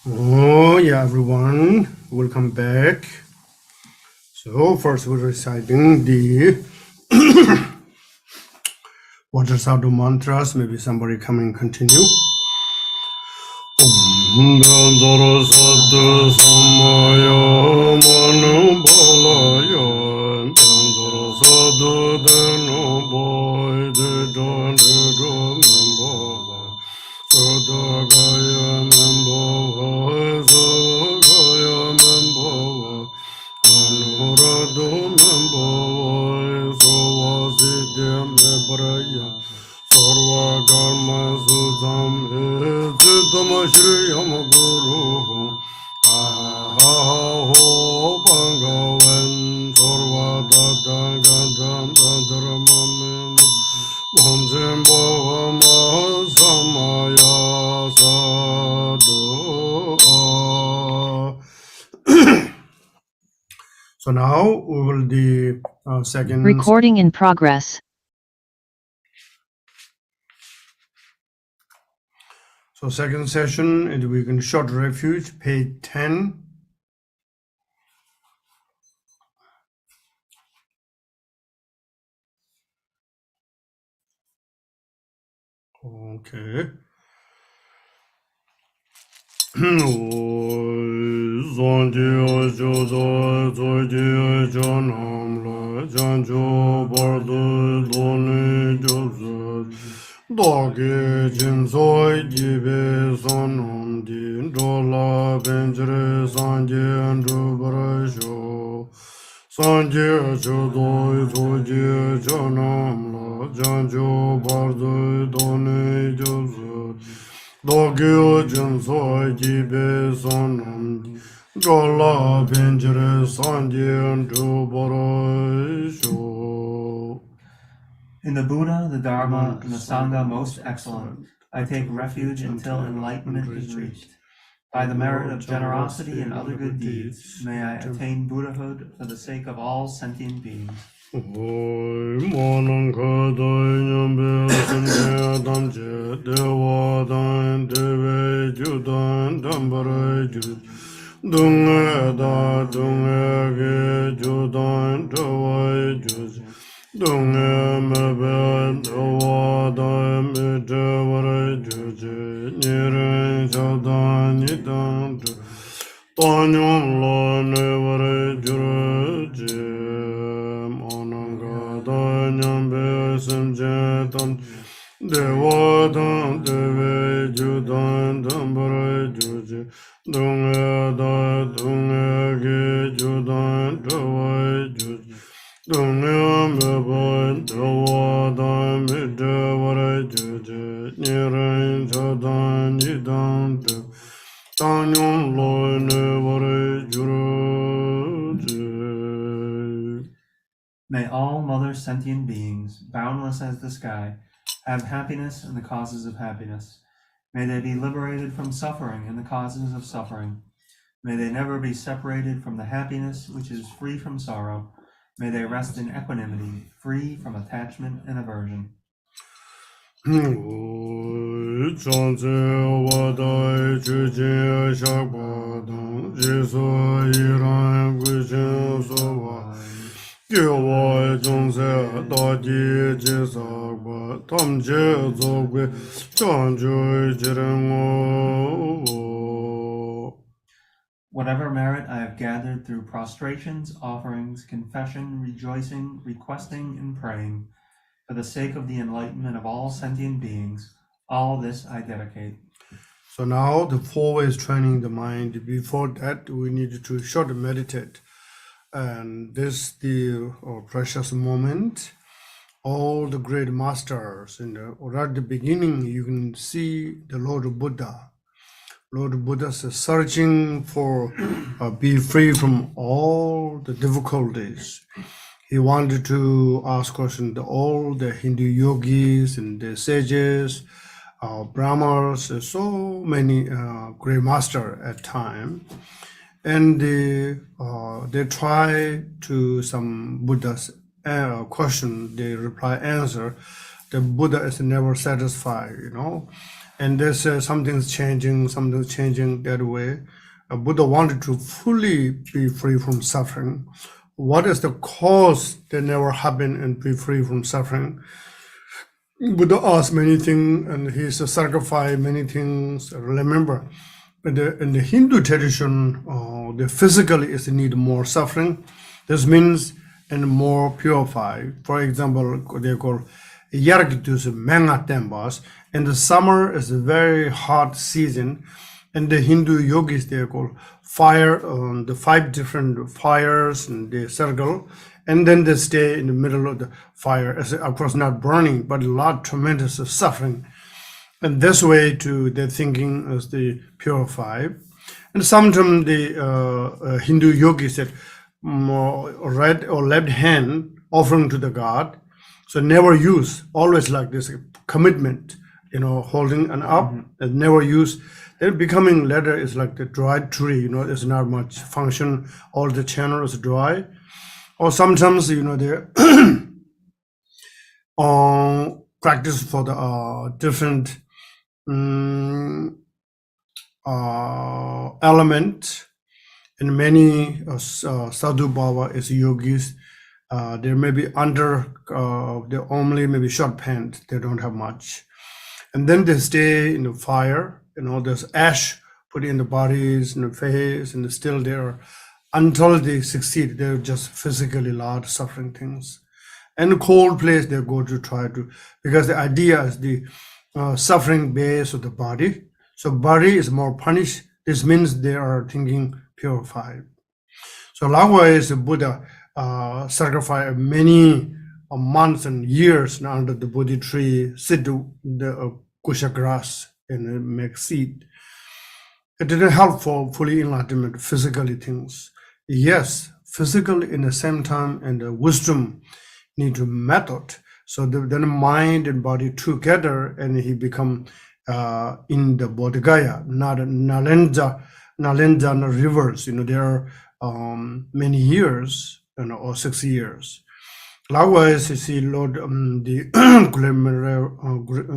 Oh, yeah, everyone, welcome back. So, first we're reciting the water sadhu mantras. Maybe somebody come and continue. Ngondro sadhu samaya manu balaya Ngondro sadhu deno boy de don de do membo sadhu gaya membo sadhu gaya membo anurado membo sovaside mebraya sarva dharma sudam Siddhama Shri Yamaguru Aho Bhagavan Sarva Dadam Gadam Dadramam Bhanjim Bhavama Samaya Sadhu. So now we will do second. Recording in progress. So second session, and we can short refuge, page 10. Okay. Dagi jinsoi jibe sonam din dola benjre sanje andru barasho sanje chodoi soje janam la janjo bardo doni josu Dagi jinsoi jibe sonam dola benjre sanje andru barasho. In the Buddha, the Dharma, and the Sangha most excellent, I take refuge until enlightenment is reached. By the merit of generosity and other good deeds, may I attain Buddhahood for the sake of all sentient beings. Dunga mebe dawa da me devare juji nire jada nidan tu tanyam la nevare juji mananga da nyambe semje tan dewa dan deve judan dambare juji dunga da dunga ge judan dawa juji Dunga meba dawa da me devare juji niren jadan nidan tu tanyam lo nevare juji. May all mother sentient beings, boundless as the sky, have happiness and the causes of happiness. May they be liberated from suffering and the causes of suffering. May they never be separated from the happiness which is free from sorrow. May they rest in equanimity, free from attachment and aversion. Whatever merit I have gathered through prostrations, offerings, confession, rejoicing, requesting, and praying, for the sake of the enlightenment of all sentient beings, all this I dedicate. So now the 4 ways training the mind. Before that, we need to short meditate. And this the precious moment. All the great masters, right at the beginning, you can see the Lord Buddha. Lord Buddha is searching for be free from all the difficulties. He wanted to ask questions to all the Hindu yogis and the sages, Brahmas, so many great masters at time. And they try to some Buddha's question, they reply answer. The Buddha is never satisfied, and there's something's changing that way. Buddha wanted to fully be free from suffering. What is the cause that never happen and be free from suffering? Buddha asked many things, and he sacrificed many things. Remember, in the Hindu tradition, the physically is need more suffering. This means and more purified. For example, they call Yargitus Manga Danvers. In the summer is a very hot season, and the Hindu yogis they call fire, the 5 different fires in the circle, and then they stay in the middle of the fire, as of course not burning, but a lot tremendous suffering. And this way to their thinking is the purified. And sometimes the Hindu yogi said right or left hand offering to the god, so never use, always like this commitment, holding an up and never use. Then becoming leather is like the dried tree, there's not much function, all the channel is dry. Or sometimes they practice for the different element. And many sadhu baba is yogis. They may be under, they only maybe short pants, they don't have much. And then they stay in the fire, there's ash put in the bodies, in the face, and still there until they succeed. They're just physically lot suffering things. And the cold place they go to try to, because the idea is the suffering base of the body. So body is more punished. This means they are thinking purified. So likewise, the Buddha sacrificed many months and years under the Bodhi tree, sit the kusha grass and make seed. It didn't help for fully enlightenment, physically things. Yes, physically in the same time, and the wisdom need to method. So then mind and body together, and he become in the Bodhigaya, not Nalanda rivers. There are many years, or 6 years. Likewise, you see Lord the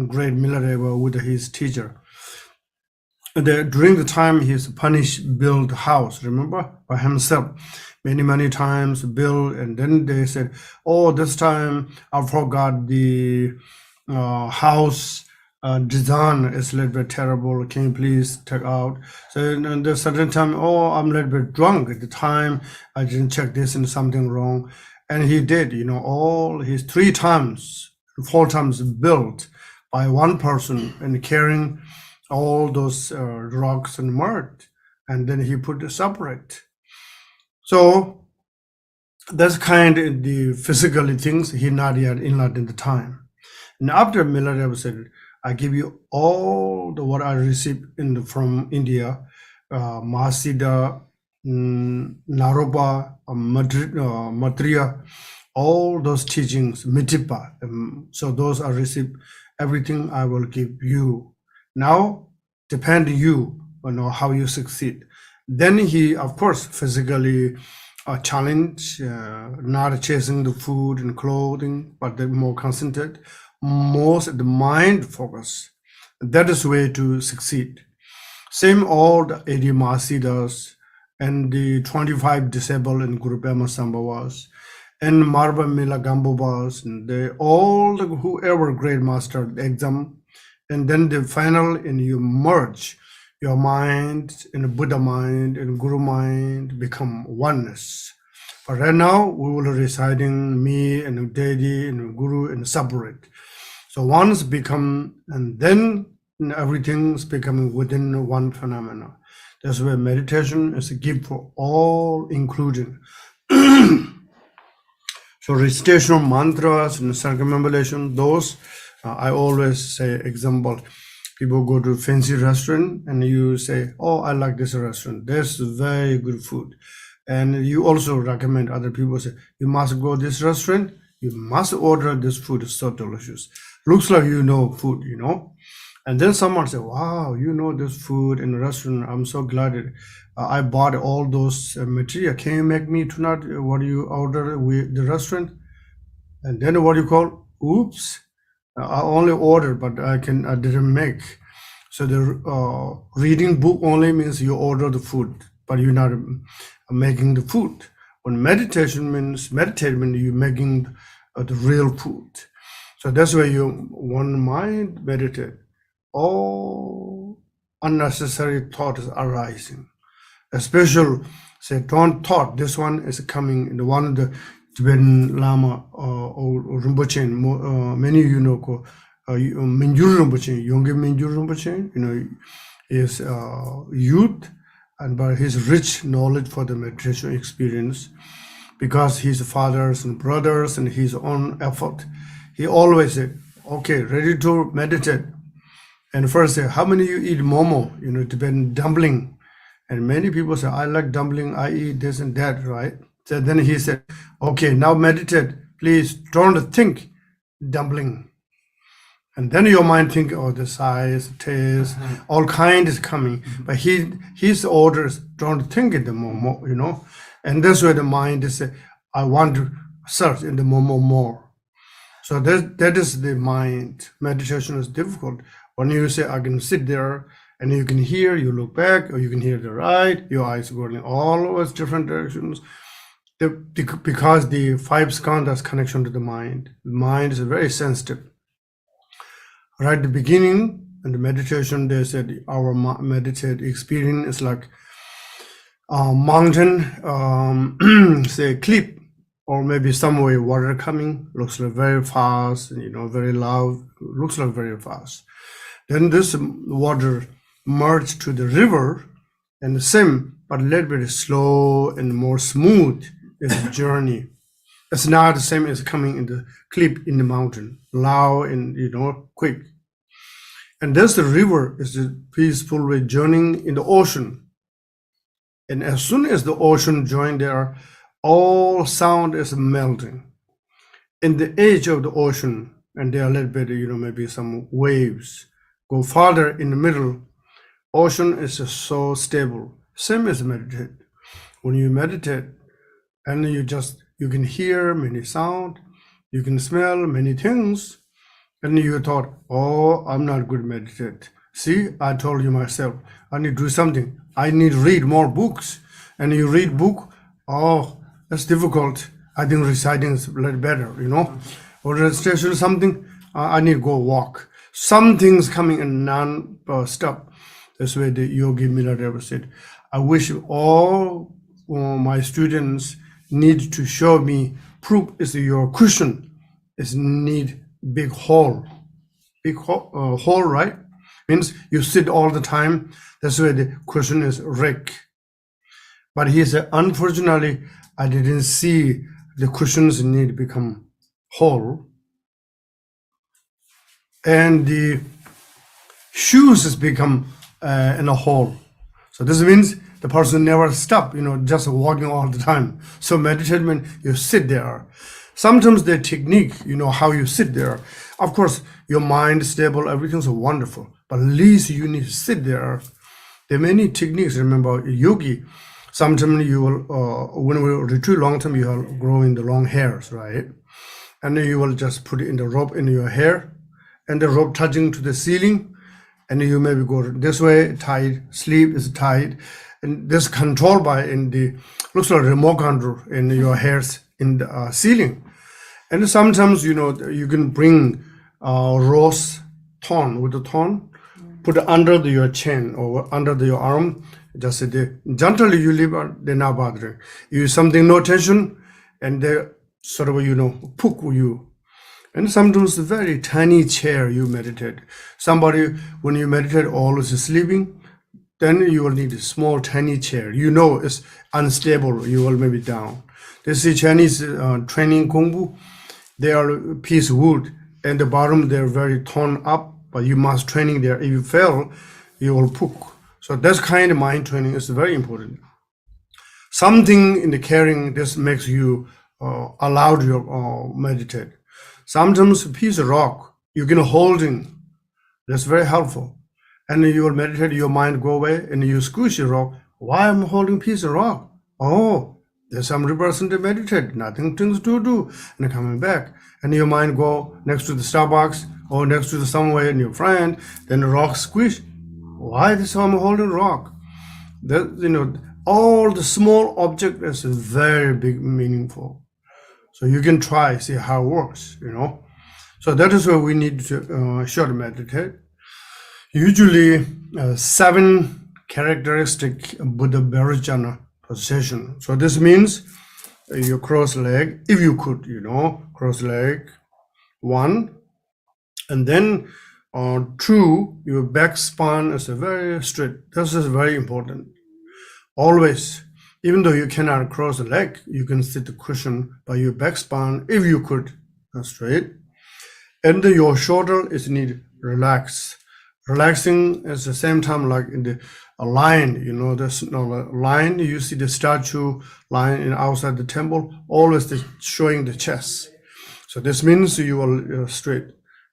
great Milarewa with his teacher. During the time he's punished, build house, remember, by himself, many times build, and then they said, oh, this time I forgot the house design is a little bit terrible, can you please take out? So and the certain time, oh, I'm a little bit drunk at the time, I didn't check this and something wrong. And he did, all his 3 times, 4 times built by one person and carrying all those rocks and mud, and then he put it separate. So that's kind of the physical things he not yet enlightened the time. And after Milarewa said, I give you all the what I received from India, Mahasiddha, Naropa, Matriya, all those teachings, Mitipa. So those I received, everything I will give you. Now, depend you, how you succeed. Then he, of course, physically challenge, not chasing the food and clothing, but the more concentrated, most the mind focus. That is way to succeed. Same all the 80 Mahasiddhas and the 25 disabled in Guru Pema Sambhavas and Marva Mila Gambovas, and whoever great master exam. And then the final, and you merge your mind and the Buddha mind and Guru mind, become oneness. But right now, we will reciting me and deity and Guru and separate. So once become, and then everything is becoming within one phenomena. That's where meditation is a gift for all inclusion. So recitation of mantras and circumambulation, those I always say, example, people go to a fancy restaurant and you say, oh, I like this restaurant. There's very good food. And you also recommend other people, say, you must go to this restaurant. You must order this food. It's so delicious. Looks like food, And then someone say, wow, this food in the restaurant. I'm so glad I bought all those material. Can you make me tonight what you order with the restaurant? And then what you call, oops. I only ordered, but I didn't make. So the reading book only means you order the food, but you're not making the food. When meditation means you're making the real food. So that's why you one mind meditate. All unnecessary thoughts arising. Especially say don't thought this one is coming in the one of the Tibetan Lama or Rinpoche, many you know called Mingyur Rinpoche, Yongge Mingyur Rinpoche, is youth and by his rich knowledge for the meditation experience, because his fathers and brothers and his own effort, he always said, okay, ready to meditate. And first say, how many you eat momo, Tibetan dumpling? And many people say, I like dumpling, I eat this and that, right? So then he said, okay, now meditate, please don't think dumpling. And then your mind think, oh, the size, taste, all kind is coming. But his orders, don't think in the momo, And that's where the mind is, I want to search in the momo more. So that is the mind. Meditation is difficult. When you say, I can sit there and you can hear, you look back, or you can hear the right, your eyes going in all over different directions. Because the five skandhas connection to the mind is very sensitive. Right at the beginning in the meditation, they said our meditate experience is like a mountain, say cliff, or maybe somewhere water coming, looks like very fast, very loud, looks like very fast. Then this water merged to the river, and the same, but a little bit slow and more smooth is the journey. It's not the same as coming in the cliff in the mountain, loud and quick. And this the river is the peaceful way journeying in the ocean. And as soon as the ocean joined there, all sound is melting. In the edge of the ocean, and there are a little bit, maybe some waves, go farther in the middle, ocean is so stable. Same as meditate. When you meditate, and you can hear many sound, you can smell many things, and you thought, oh, I'm not good meditate. See, I told you myself, I need to do something. I need to read more books. And you read book, oh, that's difficult. I think reciting is a little better, Or recitation something, I need to go walk. Some things coming in non-stop. That's why the Yogi Miladev said, I wish all my students need to show me proof is your cushion is need big hole, hole, right? Means you sit all the time. That's why the cushion is rick. But he said, unfortunately, I didn't see the cushions need to become whole. And the shoes has become in a hole. So this means the person never stop, just walking all the time. So meditation, you sit there. Sometimes the technique, how you sit there. Of course, your mind is stable, everything's wonderful. But at least you need to sit there. There are many techniques. Remember, yogi, sometimes you will, when we retreat long term, you are growing the long hairs, right? And then you will just put it in the rope in your hair, and the rope touching to the ceiling, and you maybe go this way, tied, sleeve is tied, and this controlled by looks like a remote control in your hairs in the ceiling. And sometimes, you can bring rose thorn with the thorn, put it under your chin or under your arm, just sit there. Gently you leave, they're not bothering. You use something, no tension, and they sort of, poke you. And sometimes a very tiny chair you meditate. Somebody, when you meditate, always is sleeping, then you will need a small tiny chair. It's unstable, you will maybe down. This is Chinese training Kung Fu. They are piece of wood, and the bottom they're very torn up, but you must training there. If you fail, you will poke. So that kind of mind training is very important. Something in the carrying, this makes you allowed you meditate. Sometimes a piece of rock you can holding, that's very helpful. And you will meditate, your mind go away, and you squish the rock. Why am I holding piece of rock? Oh, there's some person to meditate, nothing things to do, and coming back. And your mind go next to the Starbucks or next to the somewhere in your friend, then the rock squish, Why this I'm holding rock? That, all the small object is very big, meaningful. So you can try, see how it works. So that is where we need to short meditate. Usually, 7 characteristic Buddha Bharijana position. So this means you cross leg, if you could, cross leg, 1, and then 2, your back spine is very straight. This is very important. Always, even though you cannot cross the leg, you can sit the cushion by your back spine, if you could, straight. And your shoulder is need relax. Relaxing at the same time, like in the line, there's no line. You see the statue line in outside the temple, always showing the chest. So this means you are straight.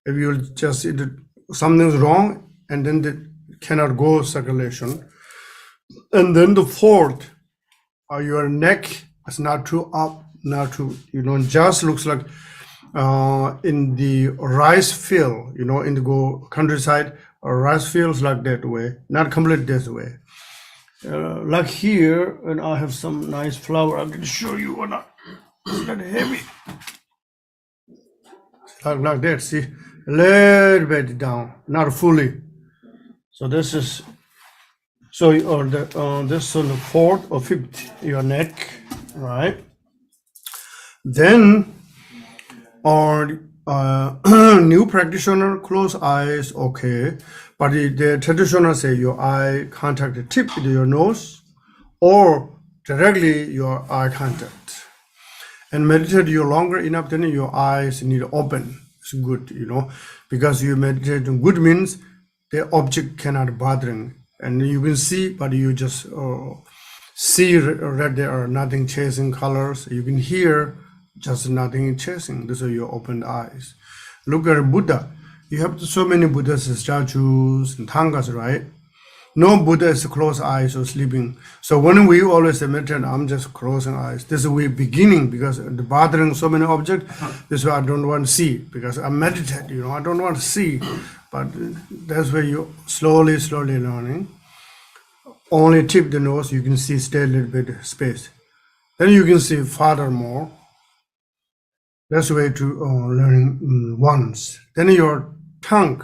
If you just something's wrong, and then it cannot go circulation. And then the 4th, your neck is not too up, not too, just looks like in the rice field, in the countryside, rice fields like that way, not complete this way. Like here, and I have some nice flower. I can show you or not. It's not heavy. Like that, see, a little bit down, not fully. So this is, so this on the 4th or 5th, your neck, right? Then, our new practitioner, close eyes, okay. But the traditional say your eye contact the tip with your nose, or directly your eye contact. And meditate you longer enough, then your eyes need to open. It's good, because you meditate good means the object cannot bothering. And you can see, but you just see that there are nothing chasing colors. You can hear just nothing chasing. These are your opened eyes. Look at Buddha. You have so many Buddhas statues and tangas, right? No Buddha is closed eyes or sleeping. So when we always meditate, I'm just closing eyes. This is we beginning, because the bothering so many objects. This is why I don't want to see, because I meditate. I don't want to see, but that's where you slowly learning. Only tip the nose, you can see stay a little bit space. Then you can see farther more. That's the way to learning once. Then your tongue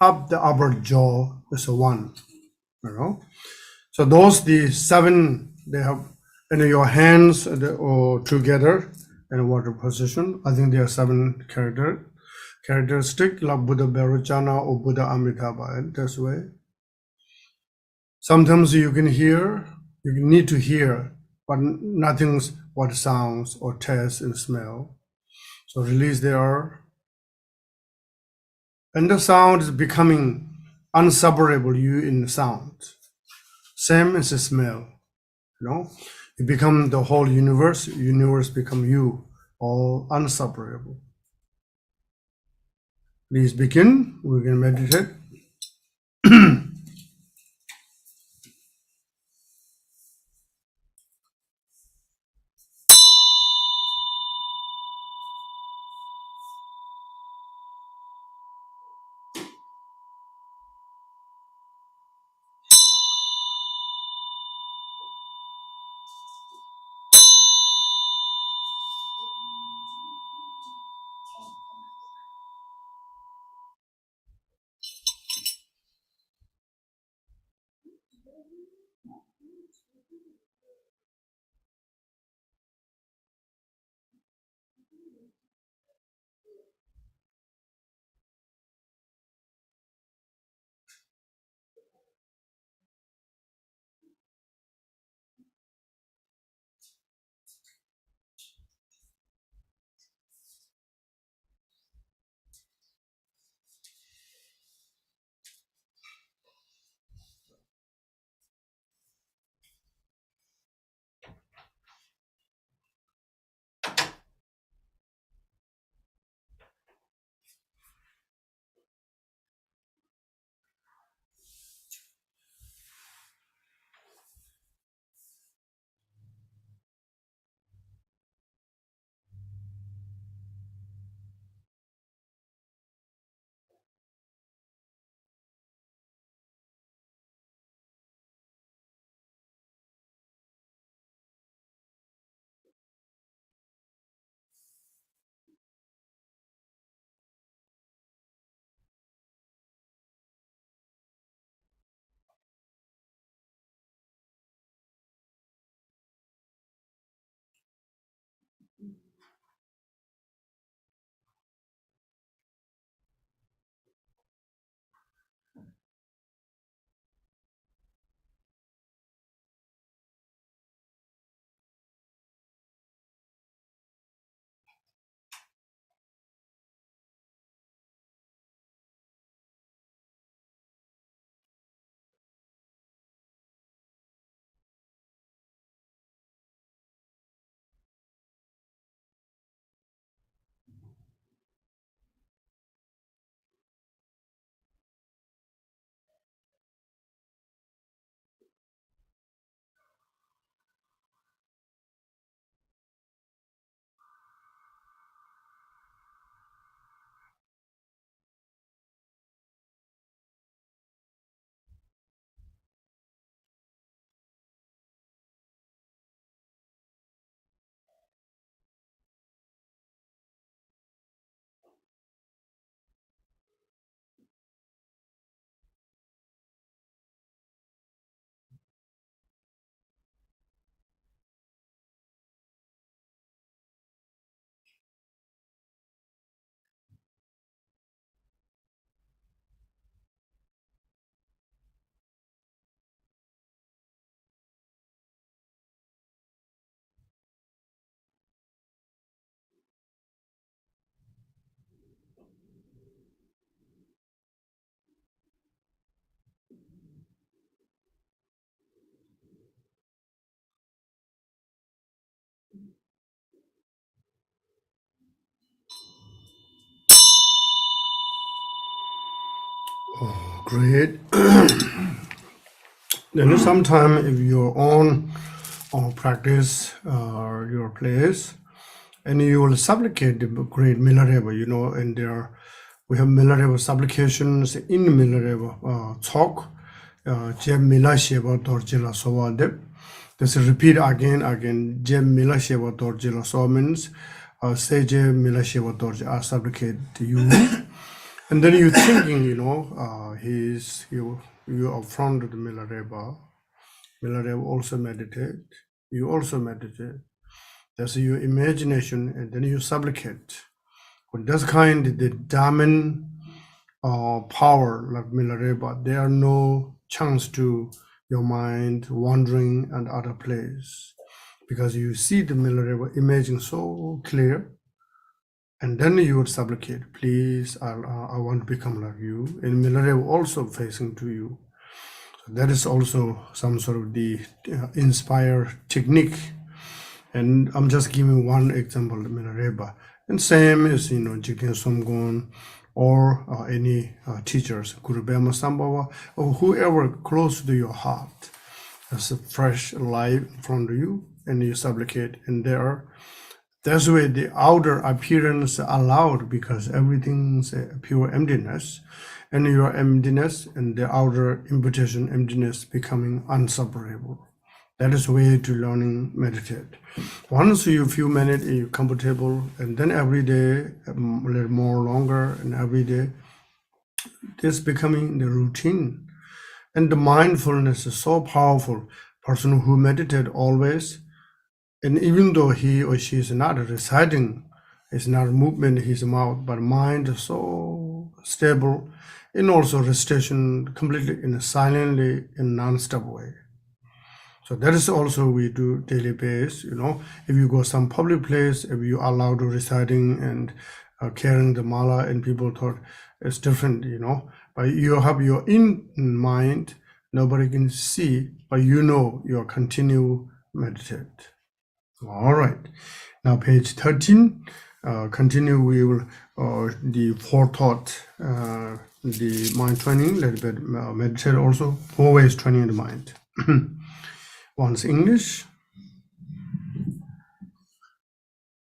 up the upper jaw is a 1. So those the 7 they have, and your hands together in water position. I think there are 7 characteristic like Buddha Bharijana or Buddha Amitabha. This way. Sometimes you can hear, you need to hear, but nothing's what sounds or taste and smell. So release there. And the sound is becoming unseparable you in the sound. Same as the smell, it become the whole universe become you, all unseparable. Please begin, we can meditate. great. Then sometime if you're on or practice your place, and you will supplicate the great Milareва, and there we have Milareva supplications in Milareva talk, Jem Mila Sheva Dorjila Sowa Dep. This is repeat again, Jem Mila Sheva Dorjila Sowa means say Jem Mila Sheva Dorj, I supplicate to you. And then you thinking, you are front of the Milareва. Milareva also meditate. You also meditate. That's your imagination, and then you supplicate. When that's kind of the dominant power like Milarepa, there are no chance to your mind wandering and other place because you see the Milarepa imaging so clear, and then you would supplicate, please, I want to become like you, and Milarepa also facing to you. So that is also some sort of the inspired technique. And I'm just giving one example, Milarepa. And same as, Jigten Somgon or any teachers, Guru Bema Sambhava, or whoever close to your heart. There's a fresh life in front of you, and you supplicate. And that's why the outer appearance allowed, because everything's a pure emptiness. And your emptiness and the outer invitation emptiness becoming unseparable. That is way to learning meditate. Once you few minutes, you're comfortable, and then every day, a little more longer, and every day, this becoming the routine. And the mindfulness is so powerful. Person who meditate always, and even though he or she is not reciting, it's not movement in his mouth, but mind is so stable, and also recitation completely in a silently in non-stop way. So that is also we do daily base, if you go some public place, if you are allowed to reciting and carrying the mala, and people thought it's different, but you have your in mind, nobody can see, but you continue meditate. All right, now page 13, continue, we will, the forethought, the mind training, a little bit meditate also, 4 ways training the mind. One's English.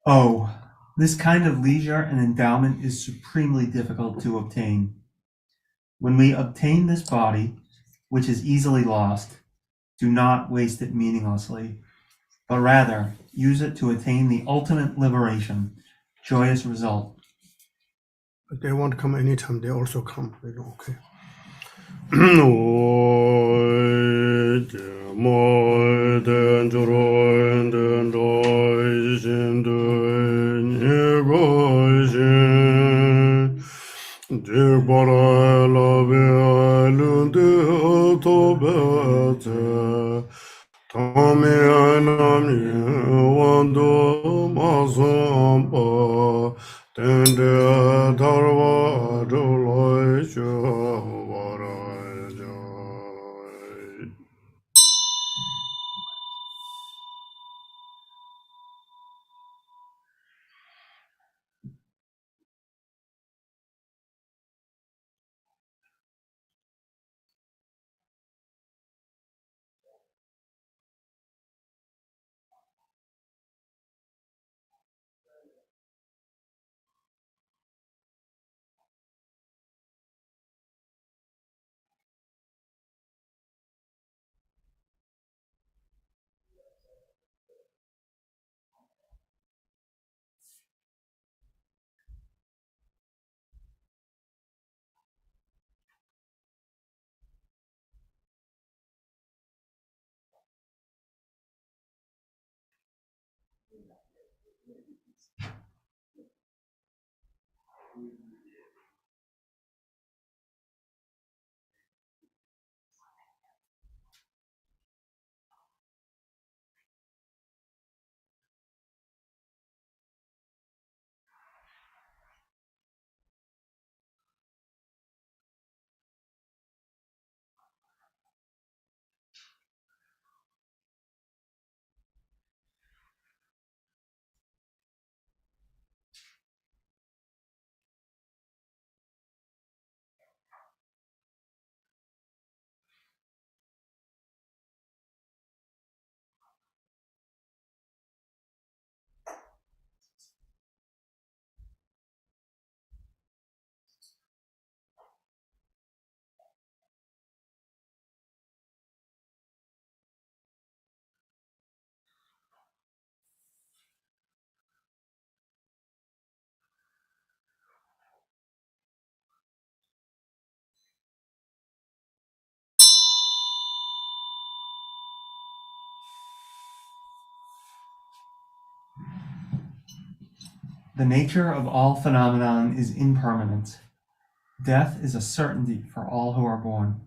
Oh, this kind of leisure and endowment is supremely difficult to obtain. When we obtain this body, which is easily lost, do not waste it meaninglessly, but rather use it to attain the ultimate liberation, joyous result. If they want to come anytime, they also come. Okay. The nature of all phenomenon is impermanent. Death is a certainty for all who are born.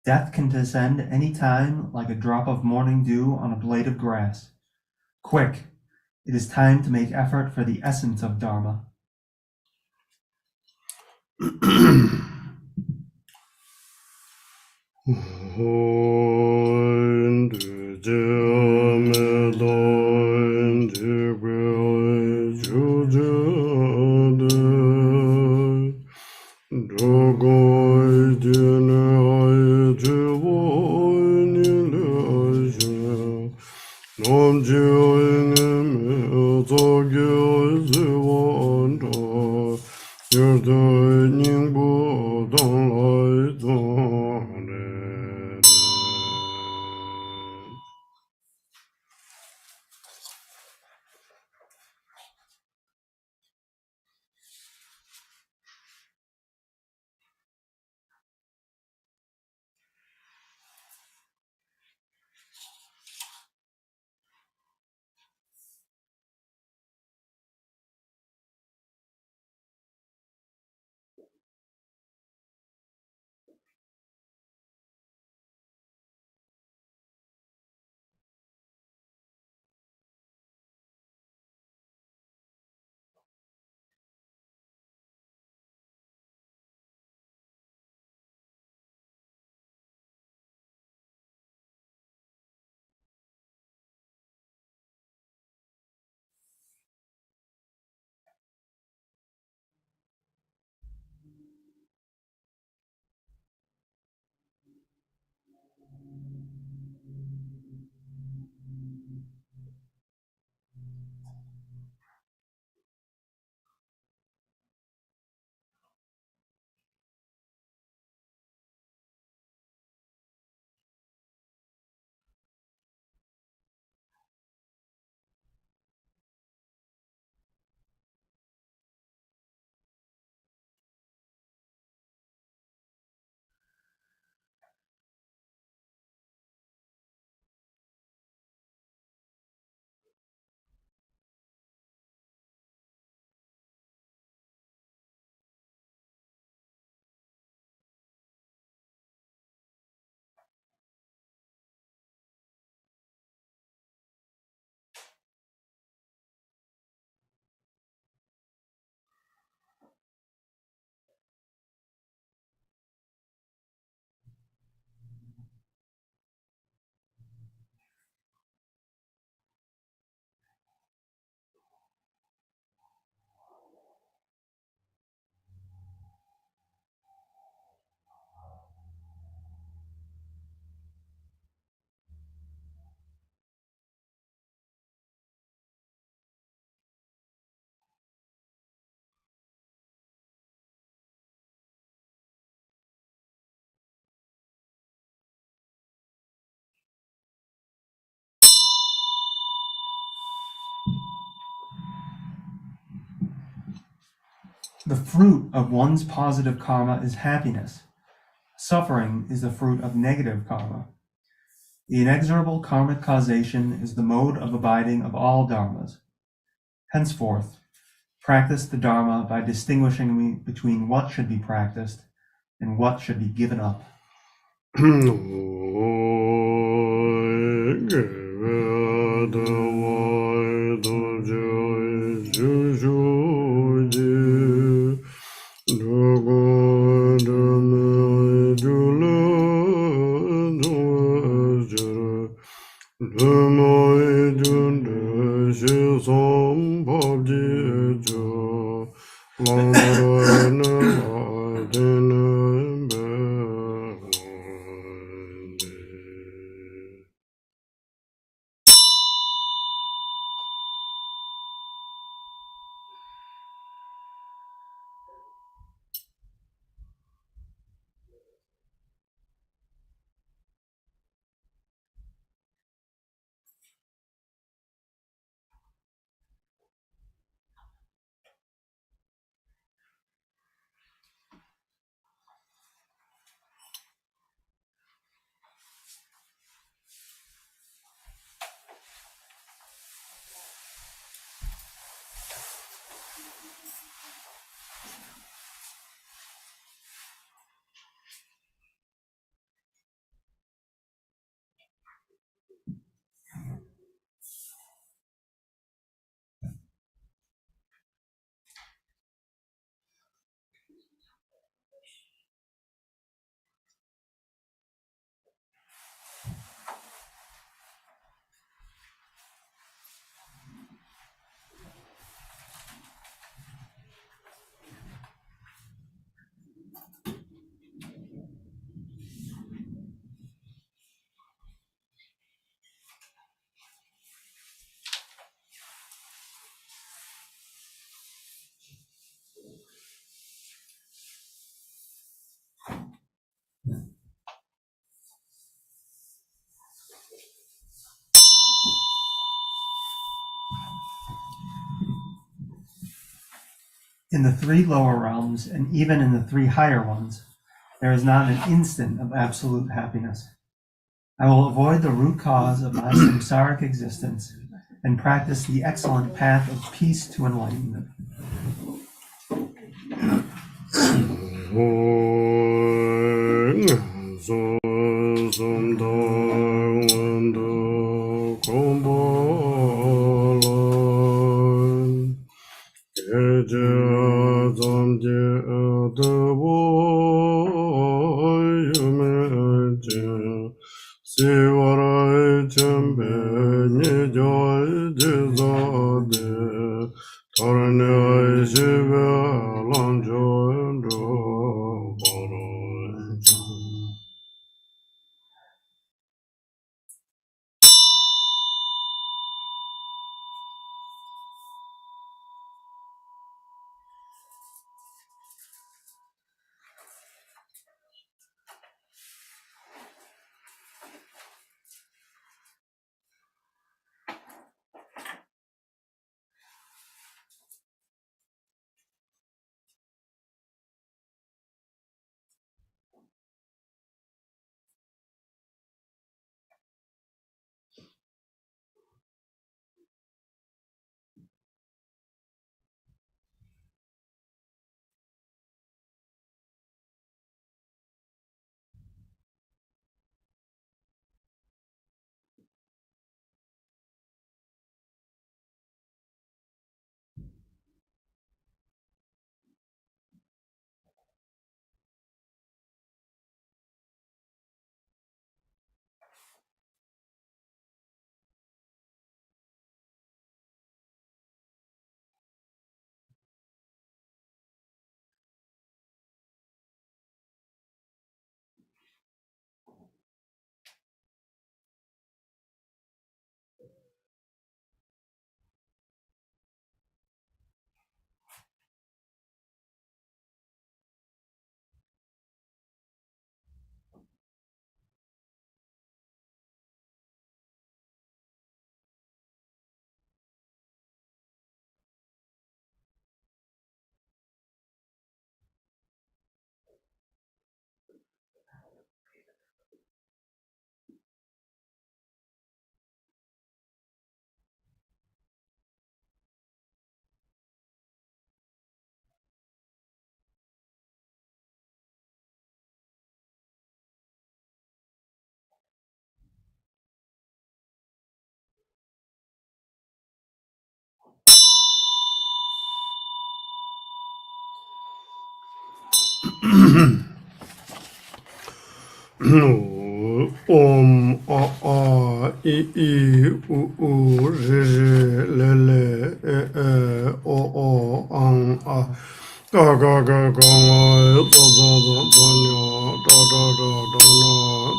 Death can descend any time like a drop of morning dew on a blade of grass. Quick, it is time to make effort for the essence of Dharma. The fruit of one's positive karma is happiness. Suffering is the fruit of negative karma. The inexorable karmic causation is the mode of abiding of all dharmas. Henceforth, practice the dharma by distinguishing between what should be practiced and what should be given up. In the 3 lower realms, and even in the 3 higher ones, there is not an instant of absolute happiness. I will avoid the root cause of my samsaric existence and practice the excellent path of peace to enlightenment. Om a a I u re le le o o ang a ga ga ga ga ma do do do do nya da da da da na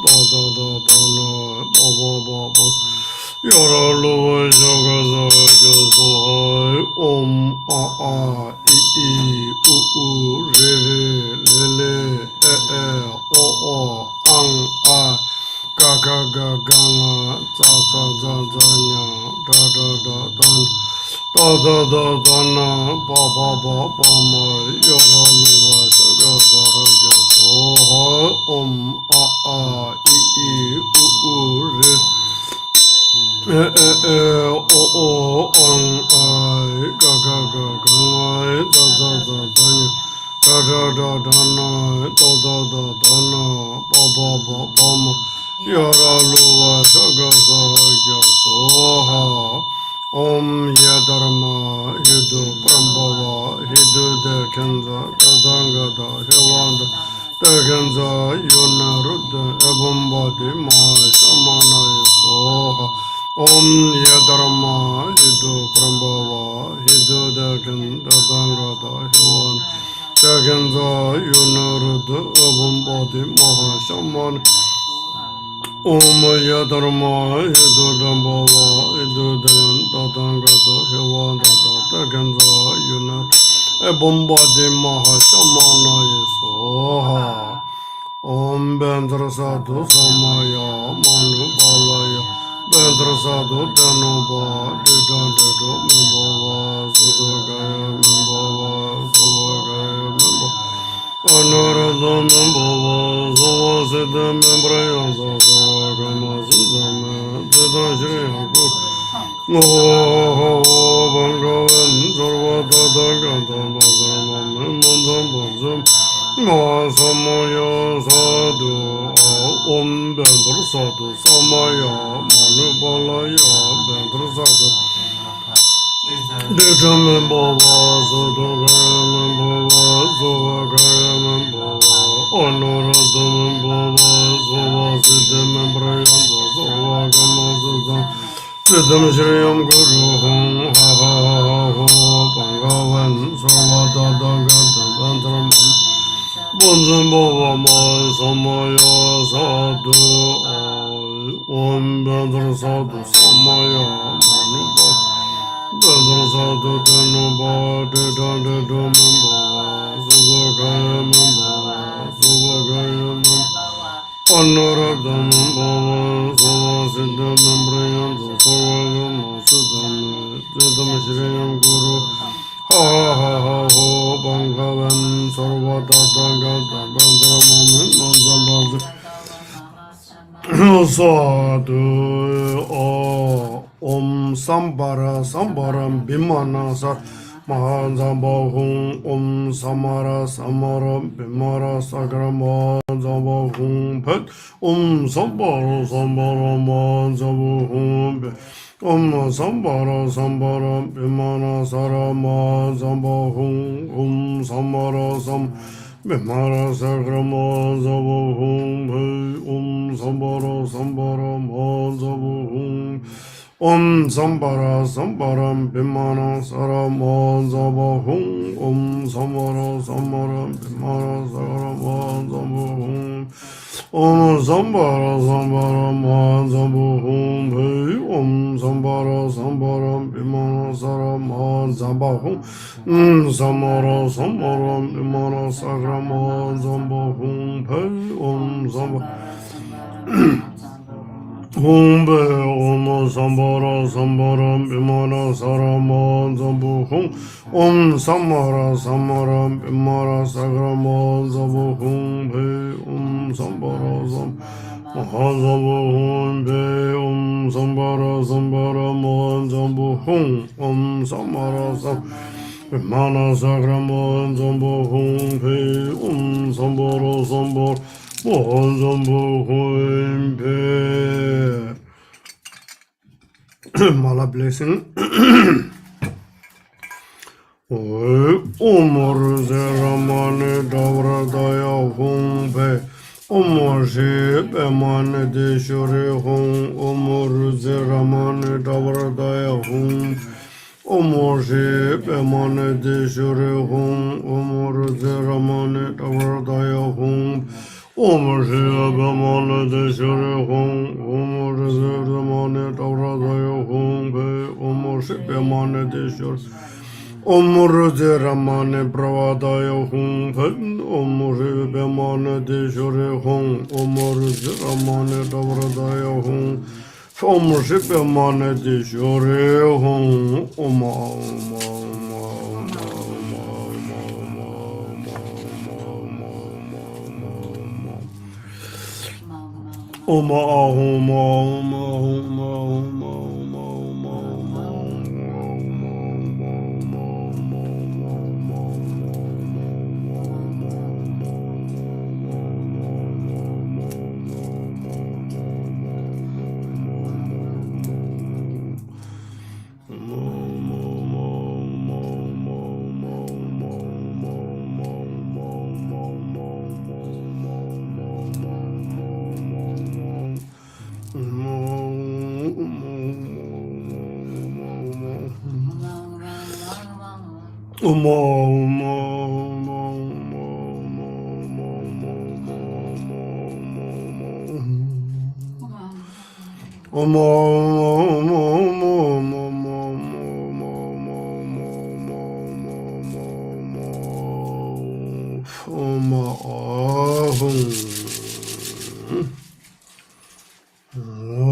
da da da da na ba ba ba ya ra lo ja ga za ja so hai om a a I u re le le o o ang a ga ga ga ga ma za za za za nya da da da da da da da da na ba ba ba ba ma ya ra lo wa sa ga sa ha ja so ha om a a I u re o o ang ai ga ga ga ga ma da da da da nya da da da da na da da da da na ba ba ba ba ma ya ra lo wa sa ga sa ja so ha om ya dharma hidu prambhava hidu de kenza kadanga da hevanda de kenza yona rudda ebumbadi ma samana so ha om ya dharma hidu prambhava hidu de kenza kadanga da hevanda de kenza yona rudda ebumbadi ma samana Om ya dharma hidu dambhava hidu dayan tatanga to hewa data taganza yuna ebomba de maha shamana yesoha Om bendra sadhu samaya manu balaya bendra sadhu dhanuba didan dedo membhava sudhagaya membhava Anoradhanam bhava sava siddham prayansa sava karma siddham teta shriyam kur bhagavan sarva tata gata bhagavam mandam bhajam masamaya sadhu om bendra sadhu samaya manubalaya bendra sadhu Dejaman bhava sadhu garaman bhava sava garaman bhava Anoradhanam bhava sava siddham prayansa sava karma siddham Siddham Shriyam Guru Hum Ha Ha Ha Ho Bhagavan Sarva Tata Gata Bantram Bunzam Bhava Ma Samaya Sadhu Om Bandra Sadhu Samaya Manipa Bandra Sadhu Tanu Bhati Dante Dhaman Bhava Sudha Kaya Man Bhava Sudha Kaya Man Anoradhanam bhava sava siddham prayansa sava karma siddham siddham shriyam guru ha ha ha ho bhagavan sarva tata gata bhadramam manzambhadra sadhu om sambara sambaram bimana sa Mahanzambahum Om Samara Samara Bimara Sagrama Zambahum Pet Sambara Sambara Manzambahum Sambara Sambara Bimana Sarama Zambahum Samara Sam Bimara Sagrama Zambahum Sambara Sambara Manzambahum Sambara Sambaram Bimana Saramon Zabahum Sambara Sambaram Bimana Saramon Zabahum Sambara Sambaram Zabuhum Sambara Sambaram Bimana Saramon Zabahum Samara Sambaram Bimana Saramon Zabahum Sambara Humbe Om Sambara Sambaram Bimana Saraman Zambuhum Samara Samaram Bimara Sagraman Zambuhum Sambara Sam Mahazabuhum Sambara Sambaraman Zambuhum Samara Sam Bimana Sagraman Zambuhum Sambara Sambar Mala blessing. Umar Zeramane Davra Daya Humpe Umar Ship Emane de Shure Hum Umar Zeramane Davra Daya Hum Umar Ship Emane de Shure Hum Umar Zeramane Davra Daya Hum Umar Ship Emane de Shure Hum Umar Zeramane Davra Daya Hum Umar Ship Emane de Shure Omur Zeramane Pravadaya Hum Omur Bemane de Shure Hum Omur Zeramane Davradaya Hum Omur Bemane de Shure Hum Oma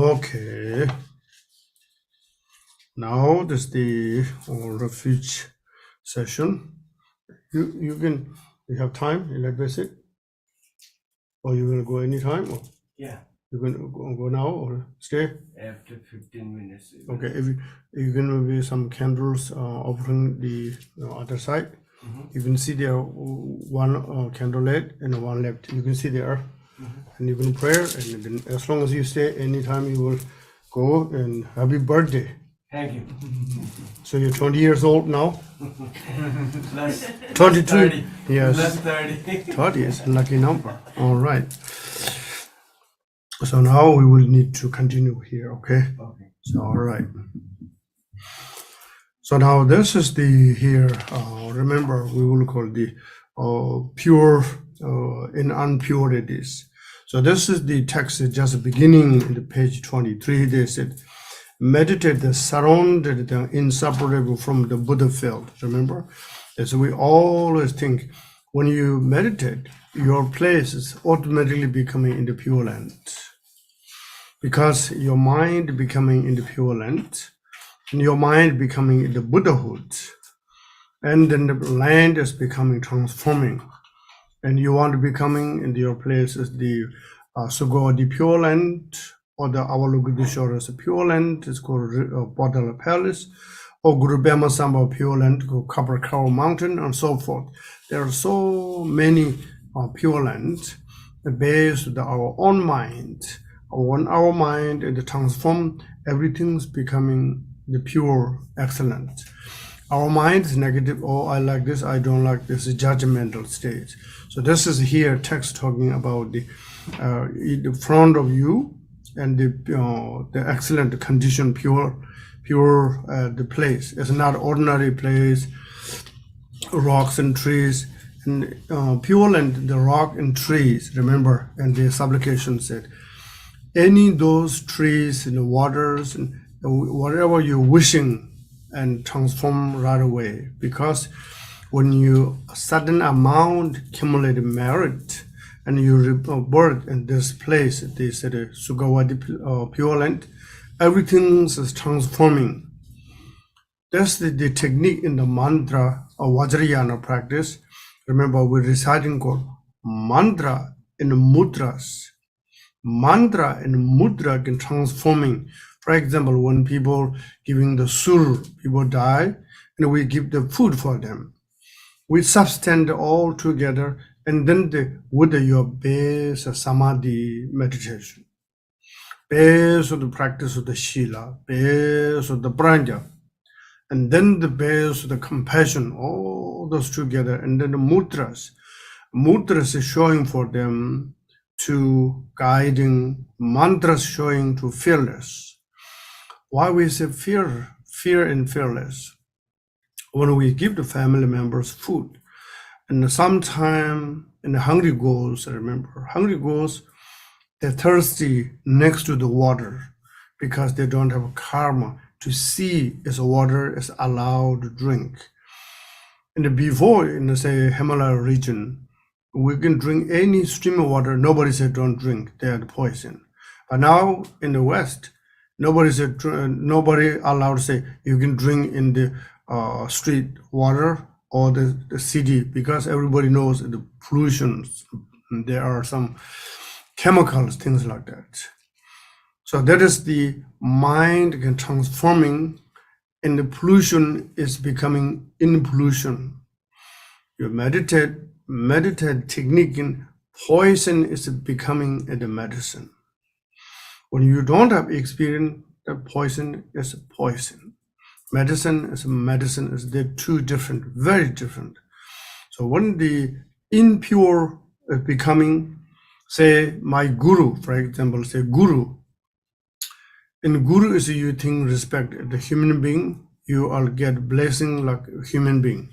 Okay. Now this is the refuge session. You can You have time? You like visit? Or you gonna go anytime? Or Yeah, you gonna go now or stay? after 15 minutes. Okay, if you're gonna be some candles offering the other side, you can see there one candle lit and one left. You can see there, and you can pray. And then as long as you stay, anytime you will go. And happy birthday! Thank you. So you're 20 years old now. Plus 22. 30. Yes. Plus 30. 30 is a lucky number. All right. So now we will need to continue here. Okay. Okay. So all right. So now this is the here. Remember, we will call the pure in impurities. So this is the text just beginning in the page 23. They said, meditate the surrounded, the inseparable from the Buddha field. Remember, as we always think, when you meditate, your place is automatically becoming in the Pure Land, because your mind becoming in the Pure Land, and your mind becoming in the Buddhahood, and then the land is becoming transforming, and you want to becoming in your place is the Sugo, the Pure Land, or the Avalokiteshvara's Pure Land is called Bodhara Palace, or Guru Bema Samba Pure Land, called Copper Cow Mountain, and so forth. There are so many Pure Lands based on our own mind. When our mind is transformed, everything's becoming the pure, excellent. Our mind is negative. Oh, I like this, I don't like this, judgmental state. So this is here text talking about the in front of you, and the excellent condition, pure the place. It's not ordinary place, rocks and trees, and Pure Land, the rock and trees. Remember, and the supplication said, any those trees and the waters and whatever you're wishing, and transform right away. Because when you sudden amount accumulated merit, and you birth in this place, they said Sugawadi Pure Land, everything is transforming. That's the technique in the mantra or Vajrayana practice. Remember, we're reciting called mantra in mudras. Mantra and mudra can transforming. For example, when people giving the sur, people die, and we give the food for them. We substand all together, and then with your base samadhi meditation, base of the practice of the shila, base of the prajna, and then the base of the compassion, all those together, and then the mudras. Mudras is showing for them to guiding, mantras showing to fearless. Why we say fear and fearless? When we give the family members food, and sometime in the hungry ghosts, remember, hungry ghosts, they're thirsty next to the water because they don't have karma to see if water is allowed to drink. And before, in the say Himalaya region, we can drink any stream of water. Nobody said don't drink; they are poison. But now in the West, nobody allowed to say you can drink in the street water or the city, because everybody knows the pollutions. There are some chemicals, things like that. So that is the mind can transforming, and the pollution is becoming in pollution. You meditate technique in poison is becoming the medicine. When you don't have experience, the poison is poison. Medicine is medicine. They're two different, very different. So when the impure is becoming, say my guru, for example, say guru. In guru is you think respect the human being, you will get blessing like a human being.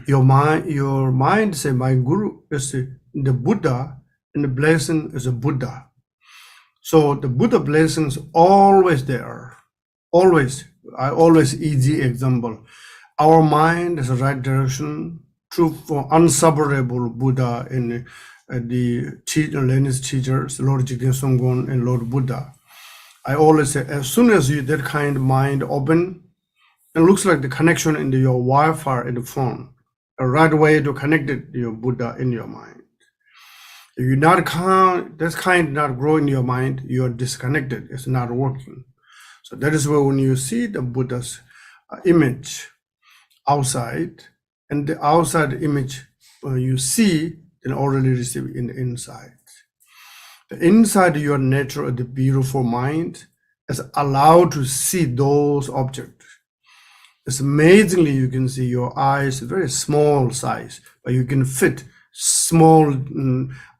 Your mind say my guru is the Buddha, and the blessing is a Buddha. So the Buddha blessing is always there, always. I always easy example. Our mind is the right direction, true for unseparable Buddha in the lineage teachers, Lord Jigten Songgon and Lord Buddha. I always say, as soon as you that kind of mind open, it looks like the connection into your Wi-Fi in the phone. a right way to connect it, your Buddha in your mind. If you not this kind not grow in your mind, you are disconnected. It's not working. So that is where when you see the Buddha's image outside, and the outside image you see, then already receive in the inside. The inside your nature, the beautiful mind, is allowed to see those objects. It's amazingly you can see your eyes, very small size, but you can fit small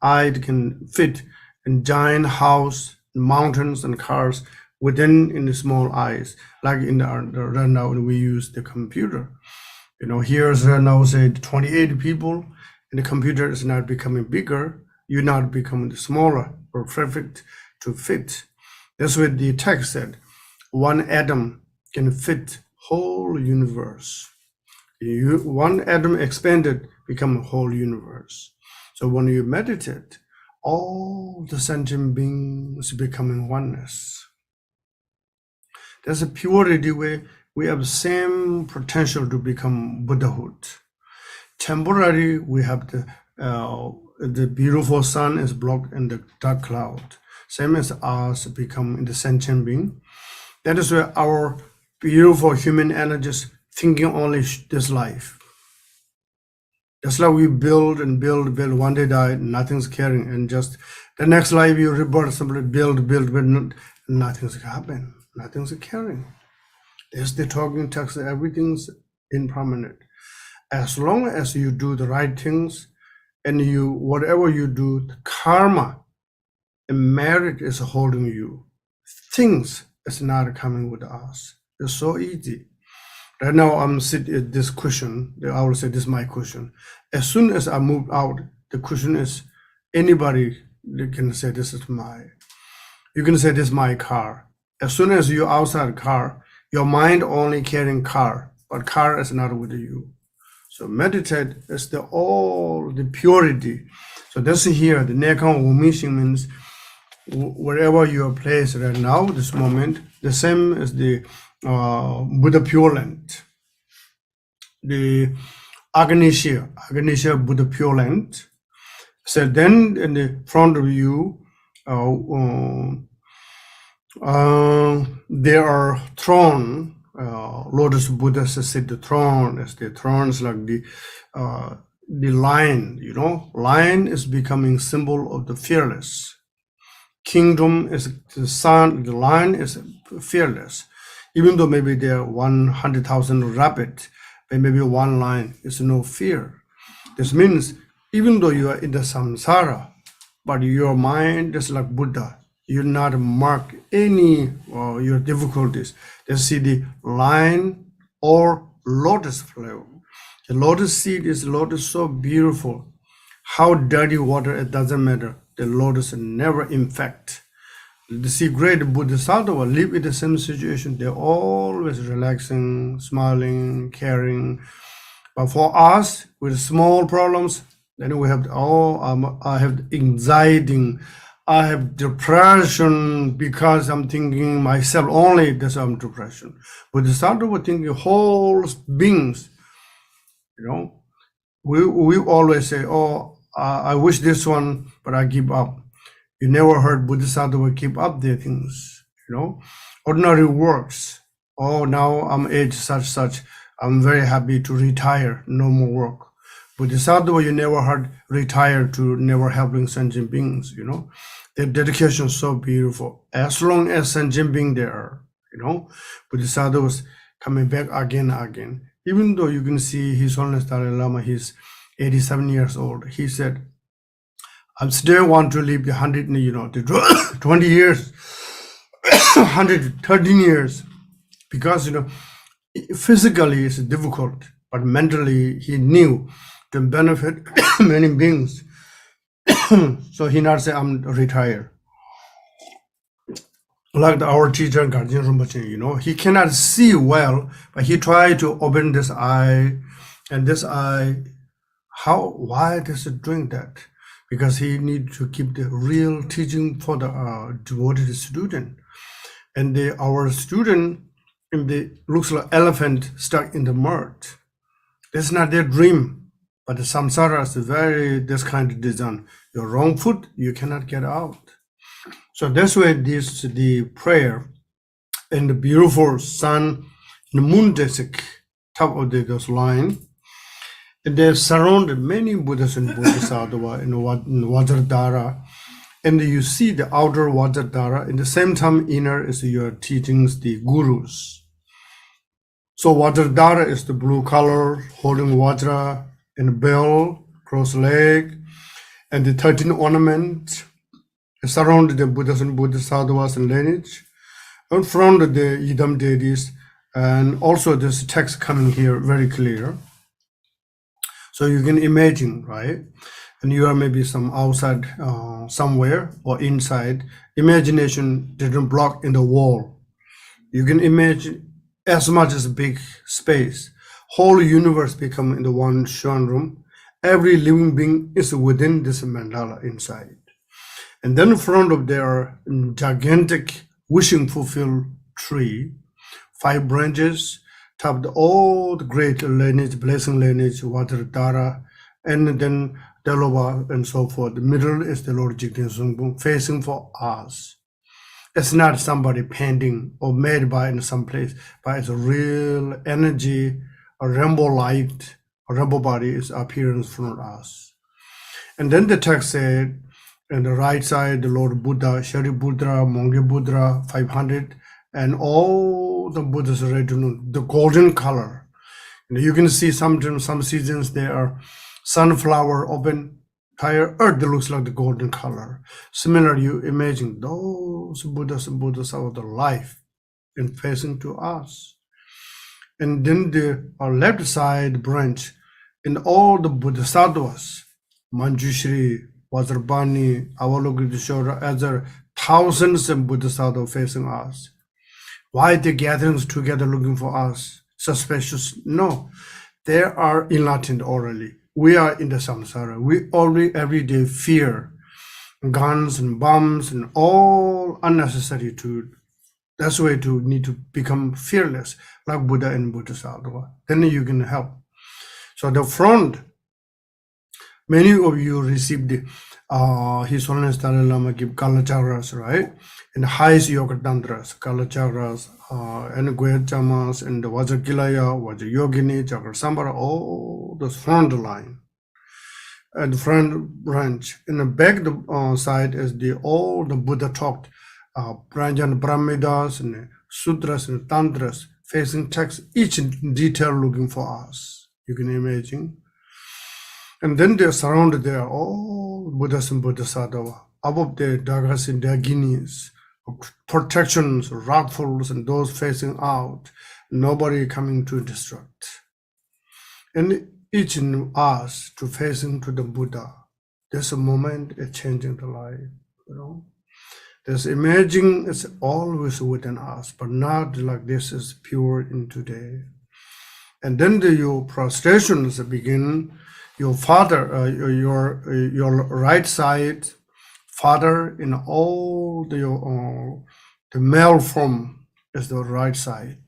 eye can fit in giant house, mountains and cars within in the small eyes, like in the right now when we use the computer. Here's right now say 28 people, and the computer is not becoming bigger, you're not becoming smaller or perfect to fit. That's what the text said. One atom can fit whole universe. One atom expanded become a whole universe. So when you meditate, all the sentient beings becoming oneness. There's a purity way we have the same potential to become Buddhahood. Temporarily, we have the beautiful sun is blocked in the dark cloud. Same as us become in the sentient being. That is where our beautiful human energies thinking only this life. That's like we build and build, one day die, nothing's caring, and just the next life you rebirth, simply build, but nothing's happening, nothing's caring. There's the talking text, everything's impermanent. As long as you do the right things, and whatever you do, the karma and merit is holding you. Things is not coming with us. It's so easy. Right now, I'm sitting at this cushion. I will say this is my cushion. As soon as I move out, the cushion is anybody. They can say this is you can say this is my car. As soon as you're outside car, your mind only carrying car, but car is not with you. So meditate is all the purity. So that's here. The Nekang Wumishin means wherever you are placed right now, this moment, the same as the Buddha Pure Land. The Agnisha Buddha Pure Land. So then in the front of you, there are throne. Lotus Buddha said the throne as the thrones like the lion. Lion is becoming symbol of the fearless. Kingdom is the sun. The lion is fearless. Even though maybe there are 100,000 rabbit, but maybe one lion is no fear. This means even though you are in the samsara, but your mind is like Buddha. You not mark any your difficulties. You see the lion or lotus flower. The lotus seed is so beautiful. How dirty water, it doesn't matter. The lotus never infect. The see great Bodhisattva live in the same situation. They're always relaxing, smiling, caring. But for us, with small problems, then we have I have anxiety, I have depression because I'm thinking myself only. That's I'm depression. Bodhisattva thinking whole beings. We always say, I wish this one, but I give up. You never heard Bodhisattva keep up their things, Ordinary works. Now I'm age such. I'm very happy to retire, no more work. Bodhisattva, you never heard retire to never helping sentient beings, Their dedication is so beautiful. As long as sentient being there, Bodhisattva was coming back again and again. Even though you can see His Holiness Dalai Lama, he's 87 years old. He said, I still want to live the 20 years, 113 years, because, physically it's difficult, but mentally he knew to benefit many beings. So he not say, I'm retired. Like our teacher, Ngondro Rinpoche, he cannot see well, but he tried to open this eye, and this eye, why does it doing that? Because he need to keep the real teaching for the devoted student. And our student looks like elephant stuck in the mud. That's not their dream. But the samsara is this kind of design. Your wrong foot, you cannot get out. So that's why the prayer and the beautiful sun, the moon desik, top of this line, and they've surrounded many Buddhas and Bodhisattva in Vajradhara. And you see the outer Vajradhara, in the same time inner is your teachings, the gurus. So Vajradhara is the blue color, holding Vajra and bell, cross leg, and the 13 ornament surrounded the Buddhas and Bodhisattvas and lineage. In front of the Idam deities, and also this text coming here very clear. So you can imagine, right? And you are maybe some outside somewhere or inside. Imagination didn't block in the wall. You can imagine as much as a big space. Whole universe become in the one shrine room. Every living being is within this mandala inside. And then in front of their gigantic wishing fulfilled tree, 5 branches, topped all the great lineage, blessing lineage, Vajradhara, and then Delova and so forth. The middle is the Lord Jigten Sungpung facing for us. It's not somebody painting or made by in some place, but it's a real energy, a rainbow light, a rainbow body is appearing from us. And then the text said, on the right side, the Lord Buddha, Shariputra, Monge Buddha, 500, and all the Buddhas are ready to know the golden color. You can see sometimes some seasons there are sunflower open, entire earth that looks like the golden color. Similarly, you imagine those Buddhas and Bodhisattvas of the life and facing to us. And then the left side branch, in all the Bodhisattvas, Manjushri, Vajrabhani, Avalokiteshvara, other thousands of Bodhisattvas facing us. Why the gatherings together looking for us? Suspicious? No, they are enlightened already. We are in the samsara. We already every day fear guns and bombs and all unnecessary to. That's why to need to become fearless, like Buddha and Bodhisattva. Then you can help. So the front, many of you received the His Holiness Dalai Lama give Kalachakras, right? And the highest yoga tantras, Kalachakras, and Guyachamas, and the Vajrakilaya, Vajrayogini, Chakra all the front line. And the front branch. In the back side is all the Buddha talked, Pranjan Brahmidas and Sutras and Tantras, facing text, each in detail looking for us. You can imagine. And then they're surrounded there, all Buddhas and Bodhisattvas. Above the Dagas and Daginis, protections, rockfalls, and those facing out, nobody coming to destruct. And each in us to facing to the Buddha. There's a moment it's changing the life, you know. This imaging is always within us, but not like this is pure in today. And then your prostrations begin. Your father, your right side, father in all the male form is the right side,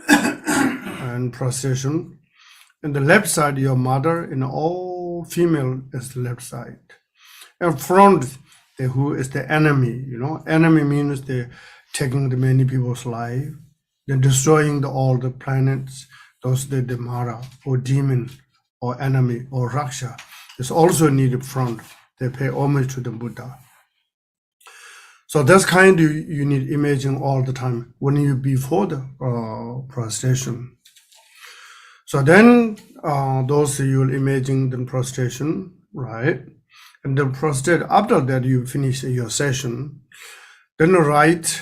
and prostration. And the left side, your mother in all female is the left side. And front, who is the enemy, you know. Enemy means they're taking the many people's life. They're destroying all the planets. Those the Mara or demon or enemy or Raksha. Is also needed front. They pay homage to the Buddha. So that's kind of you need imaging all the time when you before the prostration. So then those you'll imaging the prostration, right? And then prostrate, after that you finish your session, then right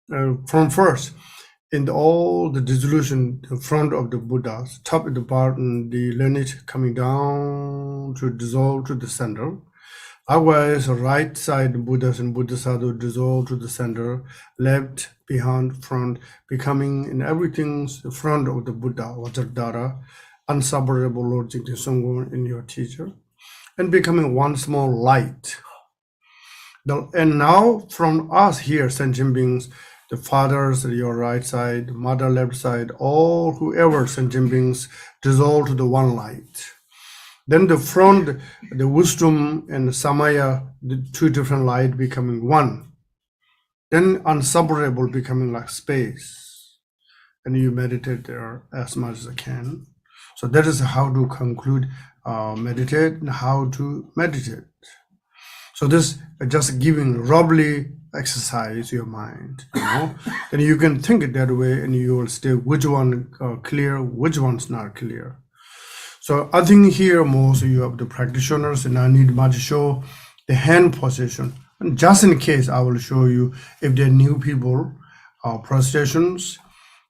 from first, in all the dissolution, the front of the Buddhas, top of the bottom, the lineage coming down to dissolve to the center. Otherwise, right side Buddhas and Bodhisattvas dissolve to the center, left, behind, front, becoming in everything's the front of the Buddha, Vajradhara, unseparable Lord Jigten Sungpung in your teacher, and becoming one small light. And now from us here, sentient beings, the fathers, your right side, mother, left side, all whoever sentient beings dissolve to the one light. Then the front, the wisdom and the samaya, the two different light becoming one. Then unseparable becoming like space. And you meditate there as much as I can. So that is how to conclude meditate and how to meditate. So this just giving roughly exercise your mind, you know. Then you can think it that way and you will stay which one clear, which one's not clear. So I think here most you have the practitioners and I need much show the hand position. And just in case I will show you if they're new people, prostrations.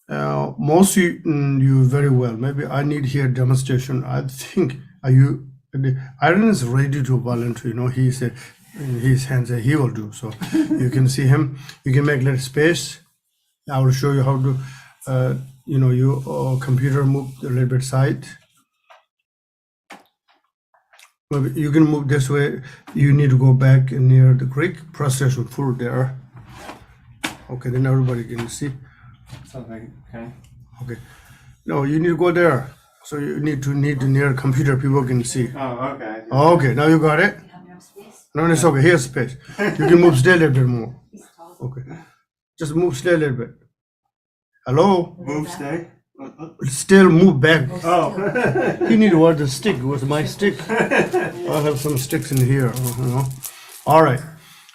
Most you very well. Maybe I need here demonstration. I think Iron is ready to volunteer. You know, he said his hands he will do. So you can see him. You can make little space. I will show you how to. Your computer move a little bit side. Maybe you can move this way. You need to go back near the creek. Prostration full there. Okay, then everybody can see. Something, okay. Okay. No, you need to go there. So you need to near computer people can see. Oh, okay. Okay, now you got it? No, it's okay. Here's space. You can move still a little bit more. Okay. Just move still a little bit. Hello? Move, stay. Still move back. Oh. You need to wear the stick. Where's my stick? I have some sticks in here. You know. All right.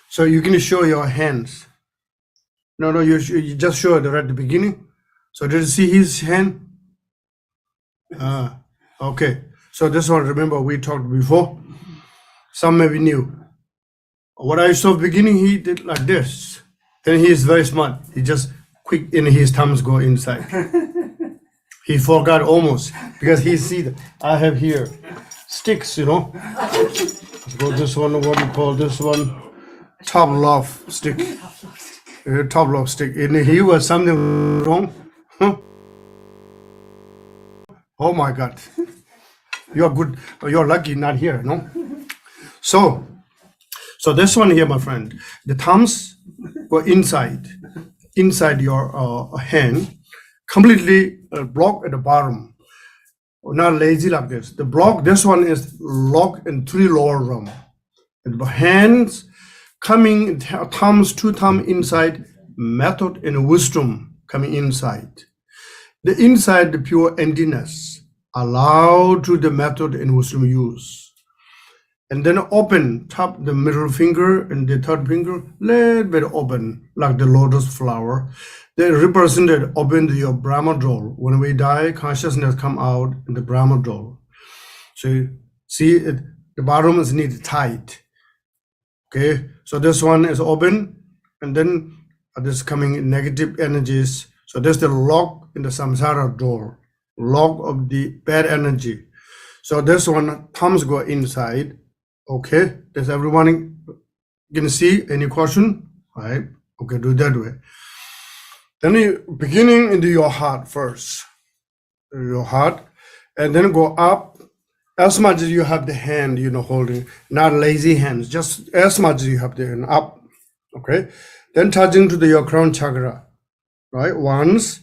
So you can show your hands. No, you just show it right at the beginning. So did you see his hand? Okay. So this one, remember we talked before. Some may be new. What I saw beginning, he did like this. Then he is very smart. He just quick in his thumbs go inside. He forgot almost because he see that I have here sticks, you know. Let's go this one. What do you call this one? Top loft stick. Top loft stick. And he was something wrong. Huh? Oh my God. You're good. You're lucky not here, no? So this one here, my friend, the thumbs go inside your hand, completely block at the bottom. Not lazy like this. The block, this one is locked in 3 lower room. And the hands coming, thumbs, 2 thumbs inside, method and wisdom coming inside. The inside, the pure emptiness, allow to the method and wisdom use. And then open, top the middle finger and the third finger, little bit open, like the lotus flower. They represented open your Brahma door. When we die, consciousness come out in the Brahma door. So you see it, the bottom is needed tight. Okay, so this one is open, and then this coming in negative energies. So there's the lock in the samsara door, lock of the bad energy. So this one, thumbs go inside. Okay, does everyone can see any question? Right? Okay, do that way. Then you beginning into your heart first, your heart, and then go up as much as you have the hand, you know, holding, not lazy hands, just as much as you have the hand up. Okay, then touching to your crown chakra, right? Once,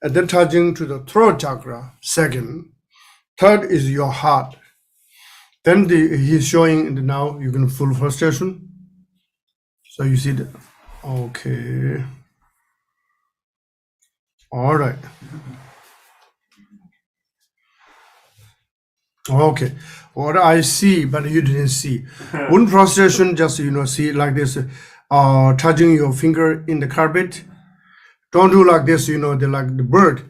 and then touching to the throat chakra. Second, third is your heart. Then he's showing now you can full frustration. So you see the okay. All right. Okay. What I see, but you didn't see. One prostration, just see like this, touching your finger in the carpet. Don't do like this, they're like the bird.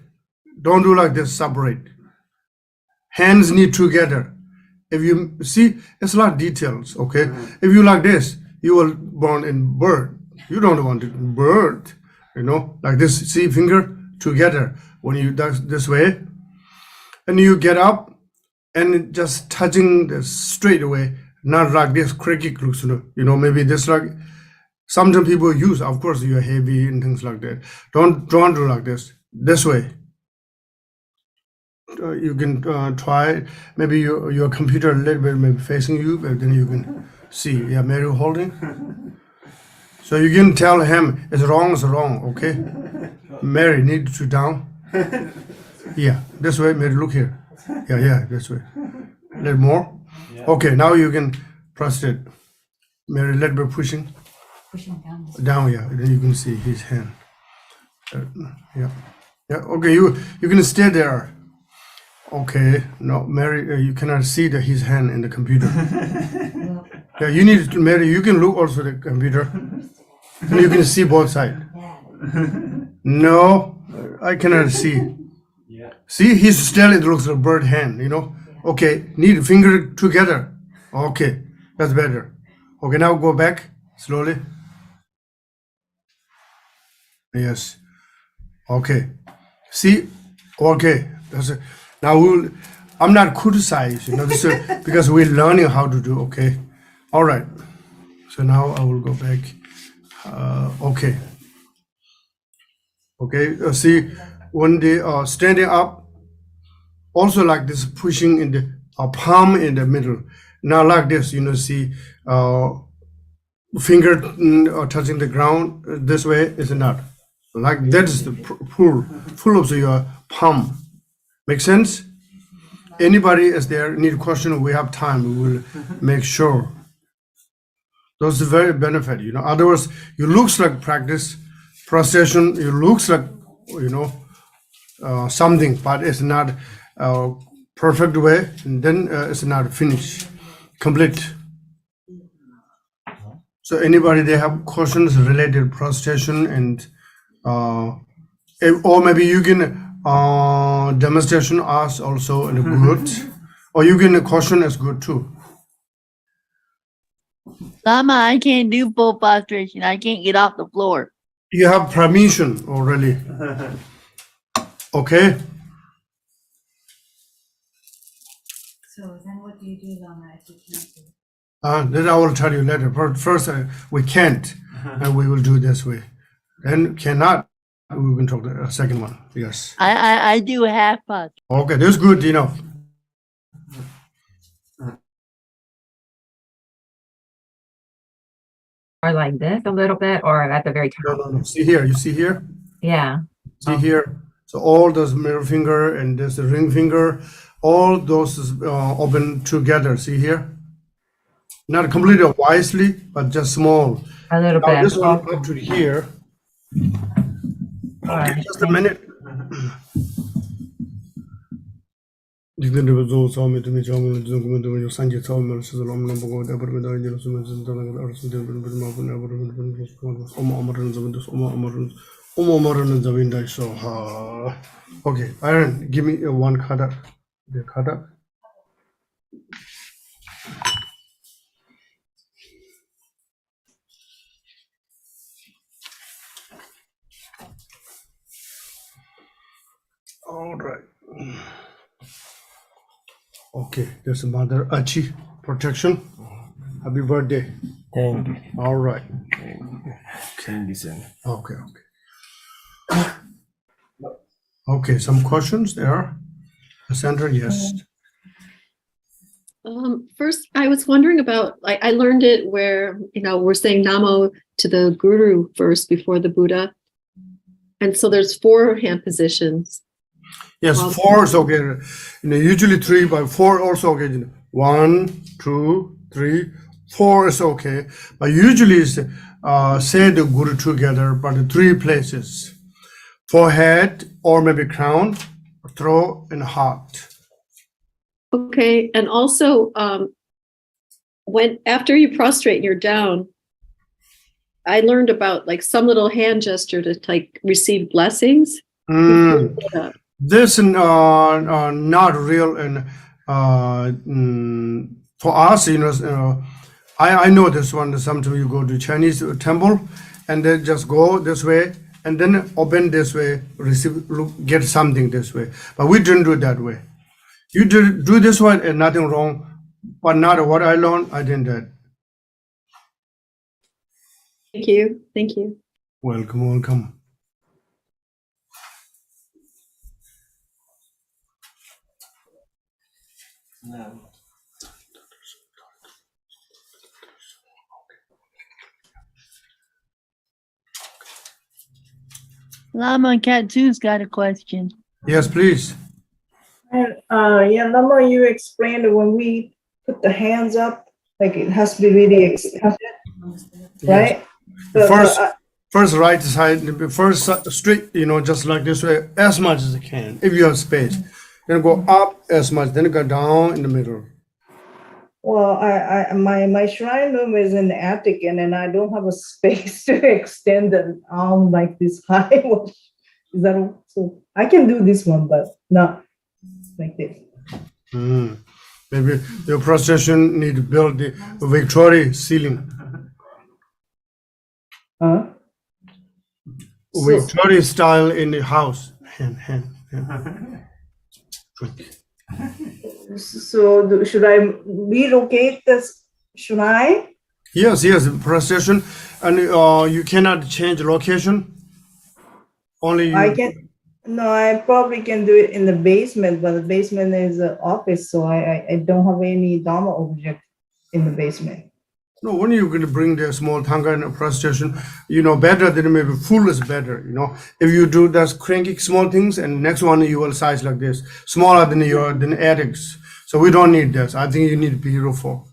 Don't do like this, separate. Hands knit together. If you see, it's a lot of details, okay? If you like this, you will born in bird. You don't want it in bird, like this, see finger together. When you do this way, and you get up and just touching this straight away, not like this cricket looks, maybe this like, sometimes people use, of course, you're heavy and things like that. Don't do like this way. You can try maybe your computer a little bit maybe facing you, but then you can see. Yeah, Mary holding. So you can tell him it's wrong, okay? Mary need to down. Yeah, this way, Mary, look here. Yeah, this way. A little more. Yeah. Okay, now you can prostrate. Mary, a little bit pushing. Pushing down. Down, yeah. Then you can see his hand. Yeah. Yeah, okay, you can stay there. Okay, no, Mary, you cannot see his hand in the computer. Well, Yeah, you need to, Mary, you can look also the computer. And you can see both sides. Dad. No, I cannot see. Yeah. See, he's still, it looks like a bird hand, you know? Okay, need finger together. Okay, that's better. Okay, now go back slowly. Yes. Okay. See? Okay. That's it. Now I'm not criticizing, you know, this is because we're learning how to do, okay? All right. So now I will go back. Okay. Okay, see, when they are standing up, also like this, pushing in the palm in the middle. Now like this, you know, see, finger touching the ground this way is not. Like that is the full of your palm. Make sense? Anybody is there, need question, we have time, we will make sure. Those are very benefit, you know. Otherwise, you looks like practice, prostration, it looks like, you know, something, but it's not perfect way, and then it's not finished, complete. So anybody, they have questions related to prostration and, or maybe you can demonstration ask also in good, or you can question is good too. Lama, I can't do full prostration. I can't get off the floor. You have permission already. Okay. So then what do you do, Lama, if you can't do? Then I will tell you later. But first, we can't, and we will do this way. Then cannot, we can talk the second one. Yes. I do half prostration. Okay, that's good enough. Or like this a little bit, or at the very No, top. no, no. See here. You see here. Yeah. See here. So all those middle finger and this ring finger, all those is, open together. See here. Not completely wisely, but just small. A little Now bit. this one up to here. All Okay, right. just a minute. Okay, Aaron, give me one kata. The kata. All right. Okay, there's Mother Achi protection. Happy birthday. Thank you. All right. Can listen. Okay, okay. Okay, some questions there? Sandra, yes. First, I was wondering about, I learned it where, we're saying Namo to the Guru first before the Buddha. And so there's 4 hand positions. Yes, 4 is okay. You know, usually 3, but 4 also okay. 1, 2, 3, 4 is okay. But usually it's, say the Guru together, but the 3 places. Forehead or maybe crown, throat, and heart. Okay. And also, after you prostrate and you're down, I learned about like some little hand gesture to like receive blessings. This not real, and for us, you know, I know this one. Sometimes you go to Chinese temple, and then just go this way, and then open this way, receive, get something this way. But we didn't do it that way. You do this one, and nothing wrong. But not what I learned, I didn't do it. Thank you. Thank you. Welcome, welcome. No. Lama Katsu's got a question. Yes, please. And yeah, Lama, you explained when we put the hands up, like it has to be really extended, right? First right side, first straight, just like this way, as much as you can, if you have space. Then go up as much, then go down in the middle. Well, my shrine room is in the attic, and then I don't have a space to extend the arm like this high. Is that all? So I can do this one, but not like this. Maybe your prostration need to build the Victoria ceiling. Huh? Victoria style in the house. Hand. So should I relocate this shrine? Yes, prostration, and you cannot change location. Only you. I probably can do it in the basement, but the basement is an office, so I don't have any dharma object in the basement. No, when you're going to bring the small thanga and prostration, better than maybe full is better. If you do those cranky small things, and next one you will size like this, smaller than attics. So we don't need this. I think you need beautiful.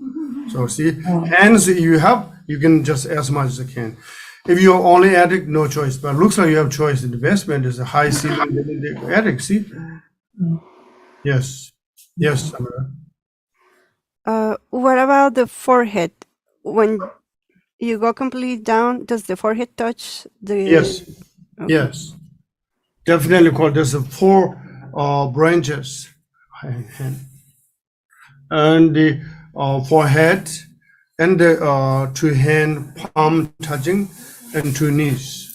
So see, hands you have, you can just as much as you can. If you're only attic, no choice. But it looks like you have choice. The basement is a high ceiling in the attic. See? Yes. Samara. What about the forehead? When you go completely down, does the forehead touch the? Yes. Okay. Yes. Definitely called. There's 4 branches, and the forehead, and the 2 hand palm touching, and 2 knees.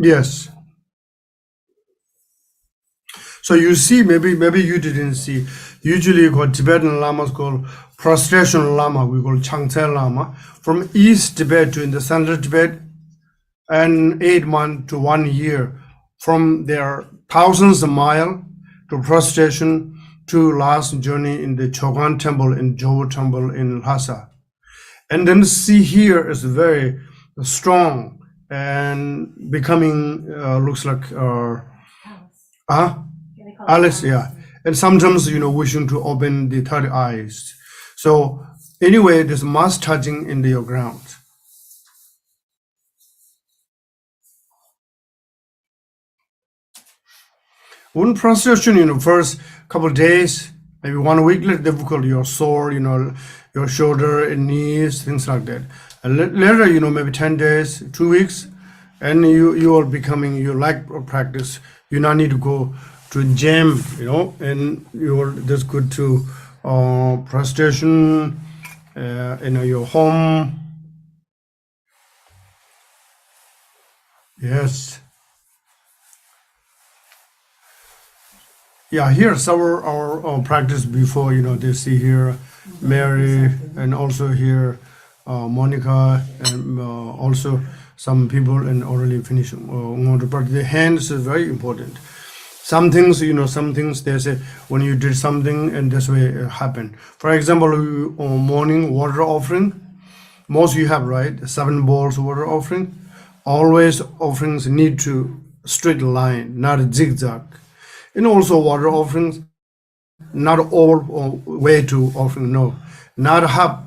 Yes. So you see, maybe you didn't see. Usually called Tibetan lamas called prostration lama. We call Changtse lama from East Tibet to in the Central Tibet, and 8 months to 1 year. From their thousands of miles to prostration to last journey in the Chogan temple in Jowo temple in Lhasa. And then see here is very strong and becoming looks like Alice, yeah. And sometimes wishing to open the third eyes. So anyway, this mass touching in your ground. When prostration, first couple of days, maybe 1 week, little difficult, you're sore, your shoulder and knees, things like that. And later, maybe 10 days, 2 weeks, and you are becoming, you like practice. You not need to go to gym, and you're just good to prostration in your home. Yes. Yeah, here's our practice before, they see here Mary, and also here Monica, and also some people, and already finished Ngondro. But the hands is very important. Some things, they say when you did something and this way it happened. For example, morning water offering, most you have, right? 7 bowls water offering. Always offerings need to straight line, not a zigzag. And also water offerings, not all way to offering, no. Not half,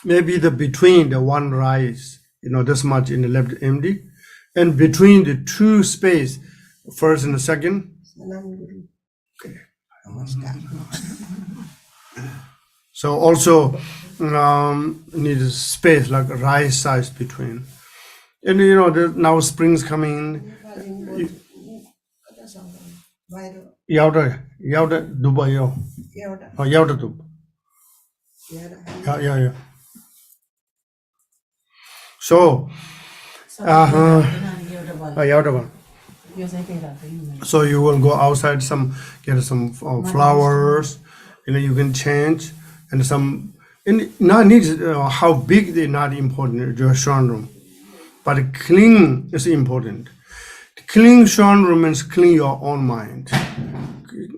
maybe the between the 1 rice, this much in the left empty. And between the 2 space, first and the second. Okay. So also need a space like a rice size between. And now spring's coming. Yeah. So so you will go outside, get some flowers, you can change, and some, and not need how big they're not important, your shrine room, but clean is important. Clean shrine room means clean your own mind.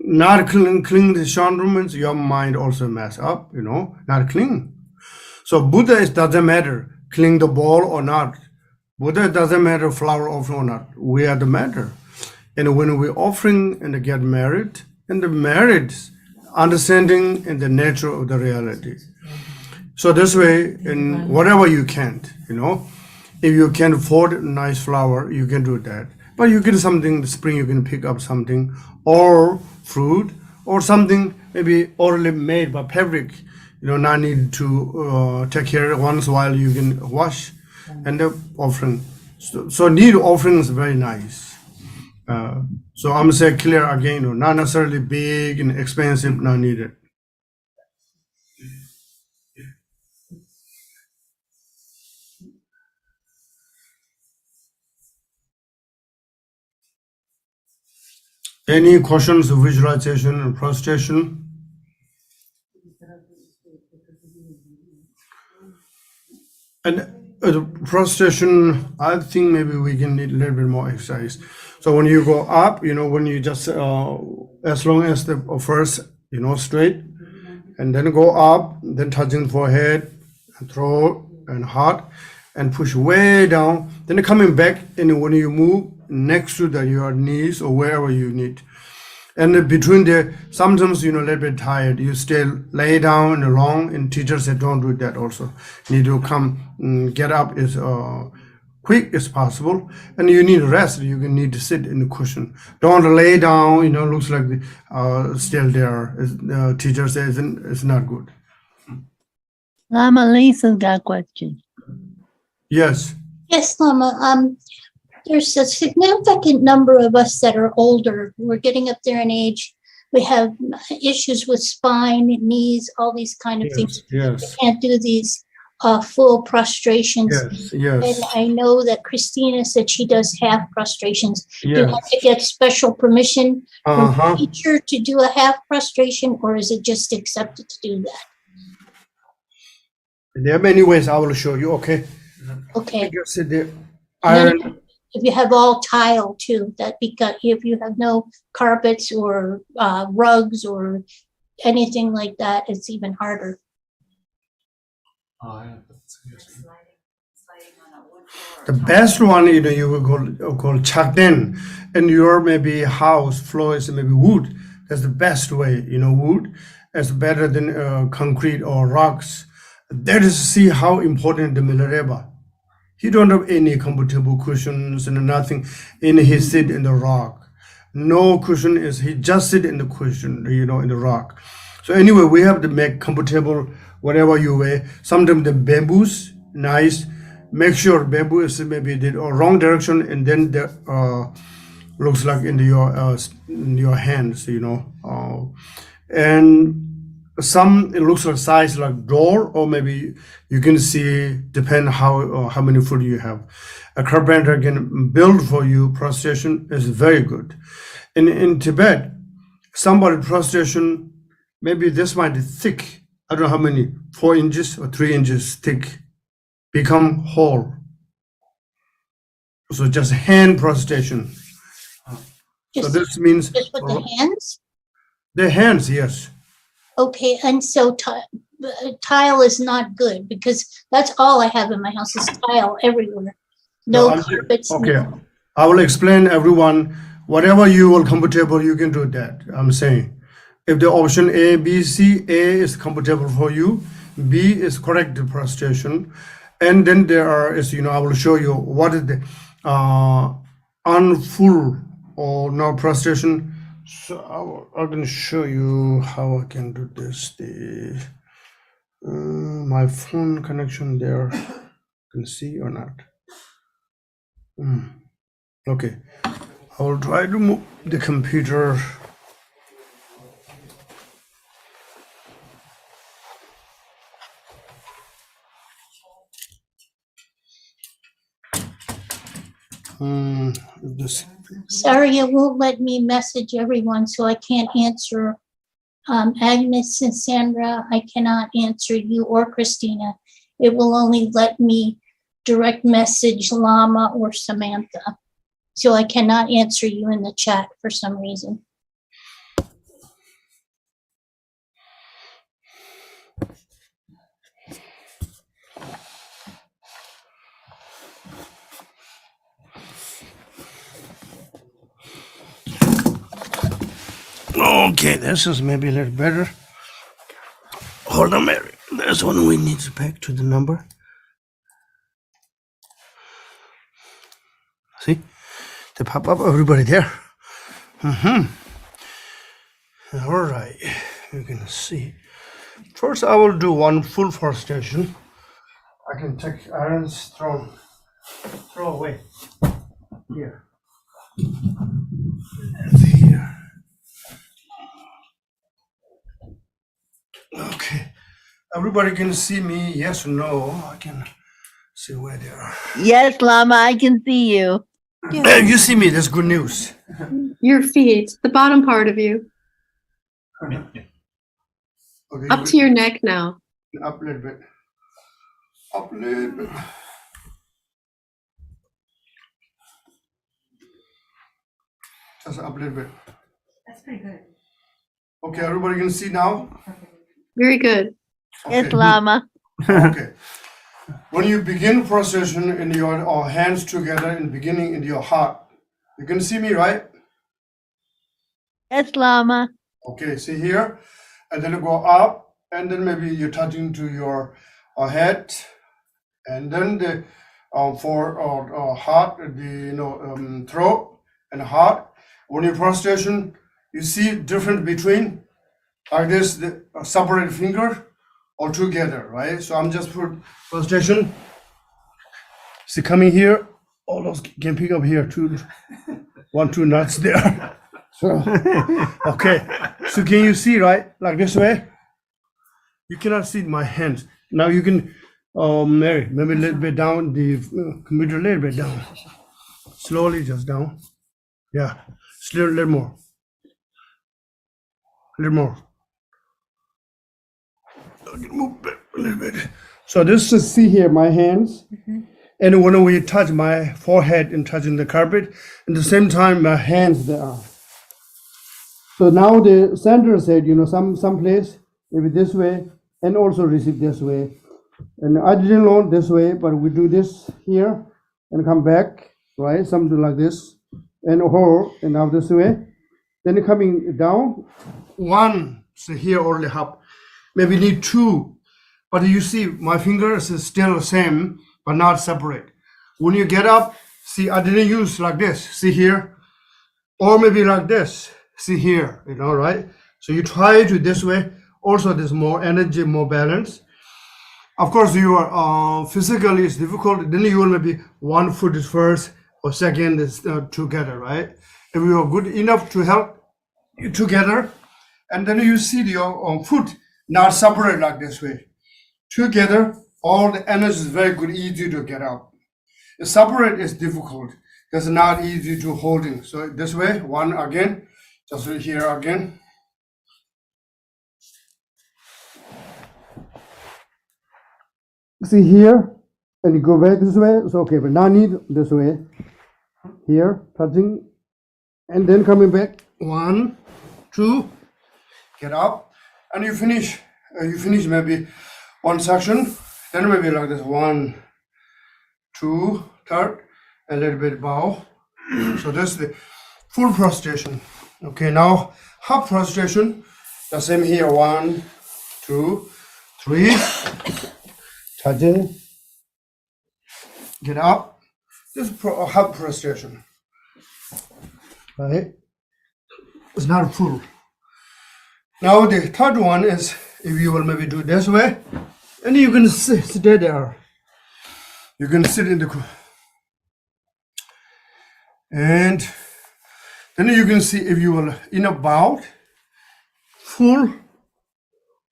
Not clean the shrine room means your mind also mess up, not clean. So Buddha, it doesn't matter clean the ball or not. Whether it doesn't matter flower offering or not, we are the matter. And when we offering and get married, and the marriage, understanding in the nature of the reality. So this way, in whatever you can't, if you can afford a nice flower, you can do that. But you get something in the spring, you can pick up something, or fruit, or something maybe already made by fabric, not need to take care once in a while, you can wash and the offering. So need offering is very nice. So I'm saying clear again, not necessarily big and expensive, not needed. Any questions of visualization and prostration? And prostration, I think maybe we can need a little bit more exercise. So when you go up, when you just, as long as the first, straight, and then go up, then touching forehead, and throat, and heart, and push way down, then coming back, and when you move next to your knees or wherever you need. And between there, sometimes a little bit tired, you still lay down and long, and teachers say don't do that also. Need to come, get up as quick as possible, and you need rest, you can need to sit in the cushion. Don't lay down, looks like still there. Teacher says it's not good. Lama Lisa's got a question. Yes. Yes, Lama. There's a significant number of us that are older. We're getting up there in age. We have issues with spine, knees, all these kind of things. Yes. We can't do these full prostrations. Yes. And I know that Christina said she does half prostrations. Do you Yes. have to get special permission from Uh-huh. the teacher to do a half prostration, or is it just accepted to do that? There are many ways I will show you, okay? Okay. Because the And then iron, if you have all tile too, that because if you have no carpets or rugs or anything like that, it's even harder. Oh, yeah, that's a good one. the best one, you will call chakden, and your maybe house floor is maybe wood. That's the best way, wood is better than concrete or rocks. That is see how important the Milareba. He don't have any comfortable cushions and nothing, and he sit in the rock. No cushion is, he just sit in the cushion, in the rock. So anyway, we have to make comfortable whatever you wear. Sometimes the bamboos, nice. Make sure bamboo is maybe the wrong direction, and then the looks like in your hands, and some it looks like size like door, or maybe you can see depend how many foot you have. A carpenter can build for you. Prostration is very good. In Tibet, somebody prostration maybe this might be thick. I don't know how many, 4 inches or 3 inches thick, become whole. So just hand prostration. So Just, this means just with the hands? the hands, yes. Okay, and so tile is not good because that's all I have in my house is tile everywhere. No carpets. Okay, No. I will explain everyone. Whatever you will comfortable, you can do that. I'm saying, if the option A, B, C, A is comfortable for you, B is correct prostration, and then there is, I will show you what is the unfull or no prostration. So I can show you how I can do this. My phone connection there, can see or not? Okay, I will try to move the computer. This. Sorry, it won't let me message everyone, so I can't answer Agnes and Sandra. I cannot answer you or Christina. It will only let me direct message Lama or Samantha. So I cannot answer you in the chat for some reason. Okay, this is maybe a little better. Hold on, Mary. This one we need to back to the number. See? They pop up, everybody there. All right, you can see. First, I will do one full prostration. I can take irons throw away. Here. And here. Okay. Everybody can see me, yes or no? I can see where they are. Yes, Lama, I can see you. Hey, you see me, that's good news. Your feet, the bottom part of you, Okay, up to your neck now. up a little bit. Up a little bit. Just up a little bit. That's pretty good. Okay, everybody can see now? Very good. Yes, Okay. Lama. Okay. When you begin prostration in your hands together in beginning in your heart, you can see me, right? Yes, Lama. Okay, see here, and then you go up, and then maybe you're touching to your head, and then the for heart, the throat and heart. When you prostration, you see different between like this, the separate finger or together, right? So I'm just for prostration. See, coming here, all those can pick up here, two nuts there. So, okay. So can you see, right? Like this way? You cannot see my hands. Now you can, Mary, maybe a little bit down, the computer a little bit down. Slowly just down. Yeah, still a little more. A little more. Move back a little bit. So this is, see here, my hands. And when we touch my forehead and touching the carpet, at the same time, my hands there are. So now the center said, some place, maybe this way, and also receive this way. And I didn't learn this way, but we do this here and come back, right? Something like this, and and now this way. Then coming down, one, so here only up. Maybe need two, but you see my fingers is still the same, but not separate. When you get up, see, I didn't use like this, see here, or maybe like this. See here, right? So you try to this way. Also, there's more energy, more balance. Of course, you are physically it's difficult. Then you will maybe one foot is first or second is together, right? If you are good enough to help you together, and then you see your foot not separate like this way. Together, all the energy is very good, easy to get up. Separate is difficult. It's not easy to holding. So this way, one again. Just here again. See here, and you go back this way. It's okay, but now need this way. Here, touching, and then coming back. 1, 2, get up, and you finish. You finish maybe one section. Then maybe like this. 1, 2, third, a little bit bow. So this is the full prostration. Okay, now half prostration, the same here, 1, 2, 3, touching, get up, this is half prostration, right? It's not full. Now the third one is, if you will maybe do this way, and you can stay there. You can sit in the, and then you can see if you will in a bow, full,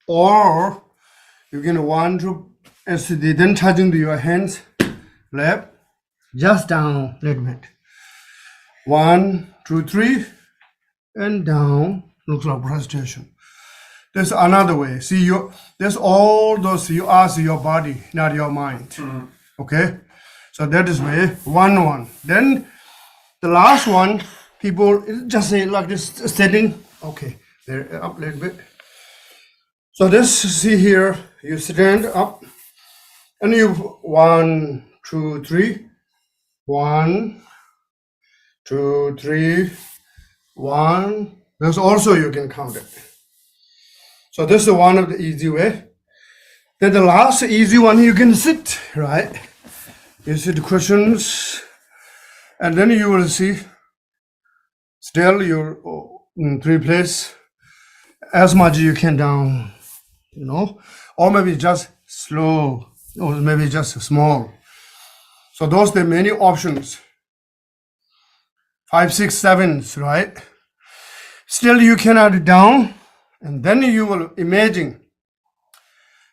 or you can want to, as then touching to your hands, left, just down a little bit. 1, 2, 3, and down, looks like prostration. There's another way. See, there's all those, you ask your body, not your mind. Okay? So that is way, one. Then the last one, people just say like this, sitting. Okay, there up a little bit. So this, see here, you stand up, and you 1, 2, 3, 1, 2, 3, 1, There's also you can count it. So this is one of the easy way. Then the last easy one, you can sit, right? You sit cushions, and then you will see still you're in 3 place as much you can down, or maybe just slow, or maybe just small. So those the many options. 5, 6, 7, right? Still you cannot down, and then you will imagine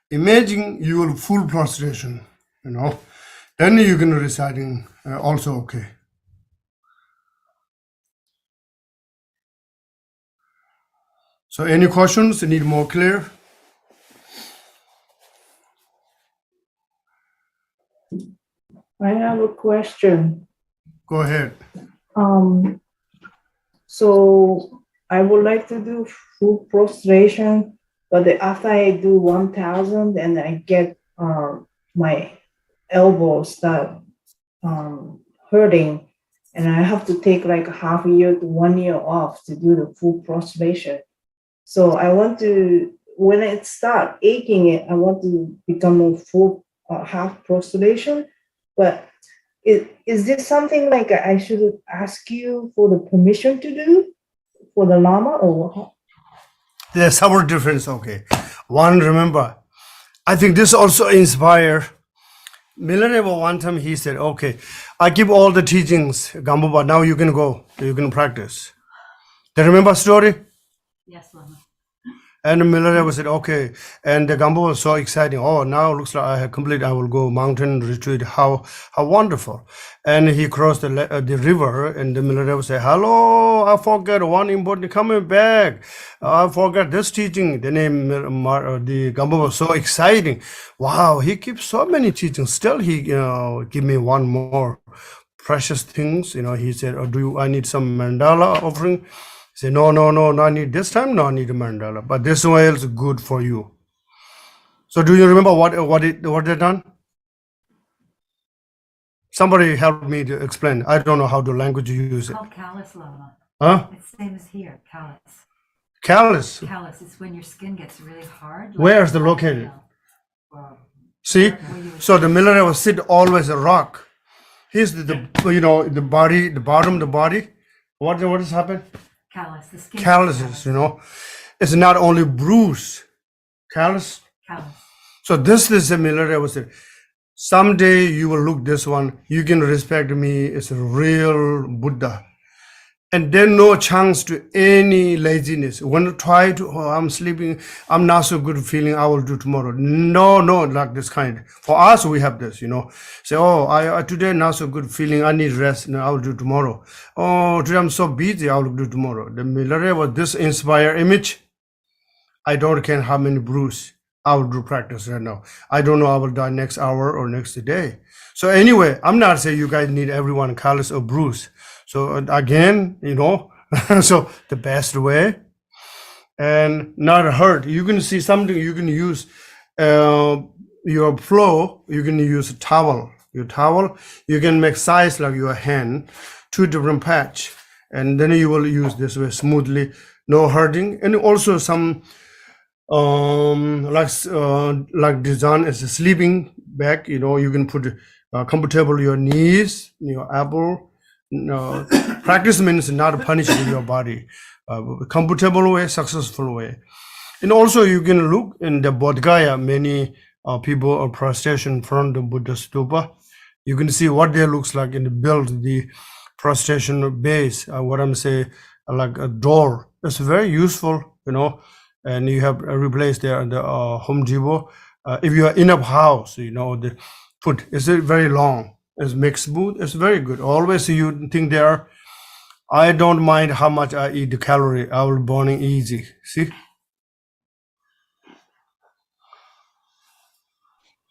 you will full prostration, then you can reciting also okay. So any questions? Need more clear? I have a question. Go ahead. So I would like to do full prostration, but after I do 1,000, and I get my elbows start hurting, and I have to take like half a year to 1 year off to do the full prostration. So I want to, when it start aching, I want to become a full half prostration. But is this something like I should ask you for the permission to do for the Lama, or what? There's several difference. Okay, one, remember, I think this also inspire Milarewa. One time he said, okay, I give all the teachings, Gambuba, now you can go, you can practice. Do you remember story? Yes, Lama. And Milarewa said, okay. And the Gambuba was so exciting. Oh, now looks like I have completed, I will go mountain retreat. How wonderful. And he crossed the river, and the Milarewa said, hello, I forgot one important, coming back. I forgot this teaching. The name, the Gambuba was so exciting. Wow, he keeps so many teachings. Still, he give me one more precious things. He said, oh, I need some mandala offering? He said, no, I need this time, no, I need a mandala. But this oil is good for you. So do you remember what they done? Somebody help me to explain. I don't know how the language you use it. Called callus, Lama. Huh? It's the same as here, callus. Callus. Callus, it's when your skin gets really hard. Where is the located? Well, See? So the Milarewa sit always a rock. Here's the body, the bottom, the body. What has happened? callus, the skin. Calluses, it's not only bruise, callus. Callus. So this is a Milarewa said, someday you will look this one, you can respect me as a real Buddha. And then no chance to any laziness. When you try to, I'm sleeping, I'm not so good feeling, I will do tomorrow. No, like this kind. For us, we have this, Say, I today not so good feeling, I need rest, I will do tomorrow. Oh, today I'm so busy, I will do tomorrow. The Milarewa, this inspire image, I don't care how many bruise, I will do practice right now. I don't know, I will die next hour or next day. So anyway, I'm not saying you guys need everyone callous or bruise. So again, so the best way and not hurt. You can see something, you can use your flow, you can use a towel. Your towel, you can make size like your hand, 2 different patch. And then you will use this way smoothly, no hurting. And also some like design as a sleeping bag, you can put comfortable your knees, your elbow. No, practice means not punishing your body, comfortable way, successful way. And also you can look in the Bodh Gaya, many people are prostration from the Buddha stupa. You can see what they looks like in the build, the prostration base, what I'm saying, like a door. It's very useful, and you have replaced there the home jibo. If you are in a house, the foot is very long. It's mixed smooth. It's very good. Always you think there, I don't mind how much I eat the calorie. I will burning easy. See?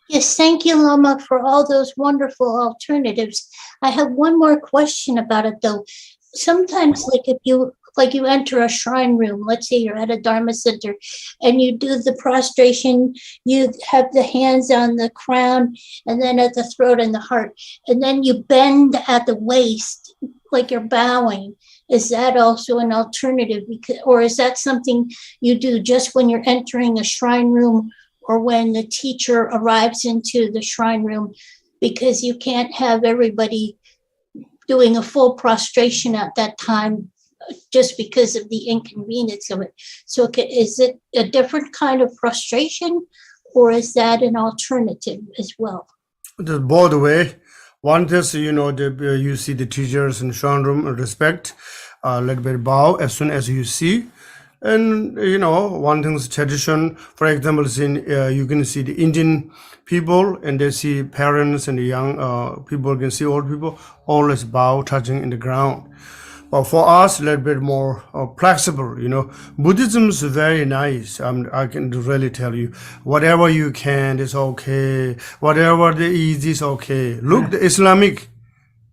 Yes, thank you, Lama, for all those wonderful alternatives. I have one more question about it, though. Sometimes, if you enter a shrine room, let's say you're at a Dharma center, and you do the prostration, you have the hands on the crown, and then at the throat and the heart, and then you bend at the waist, like you're bowing. Is that also an alternative? Because, or is that something you do just when you're entering a shrine room or when the teacher arrives into the shrine room? Because you can't have everybody doing a full prostration at that time just because of the inconvenience of it. So is it a different kind of prostration, or is that an alternative as well? The both way. One is, you see the teachers in shrine room, respect, let me bow as soon as you see. And, one thing's tradition, for example, you can see the Indian people and they see parents and the young people can see old people, always bow, touching in the ground. But for us, a little bit more flexible, Buddhism is very nice. I can really tell you, whatever you can is okay. Whatever the easy is okay. Look, the Islamic,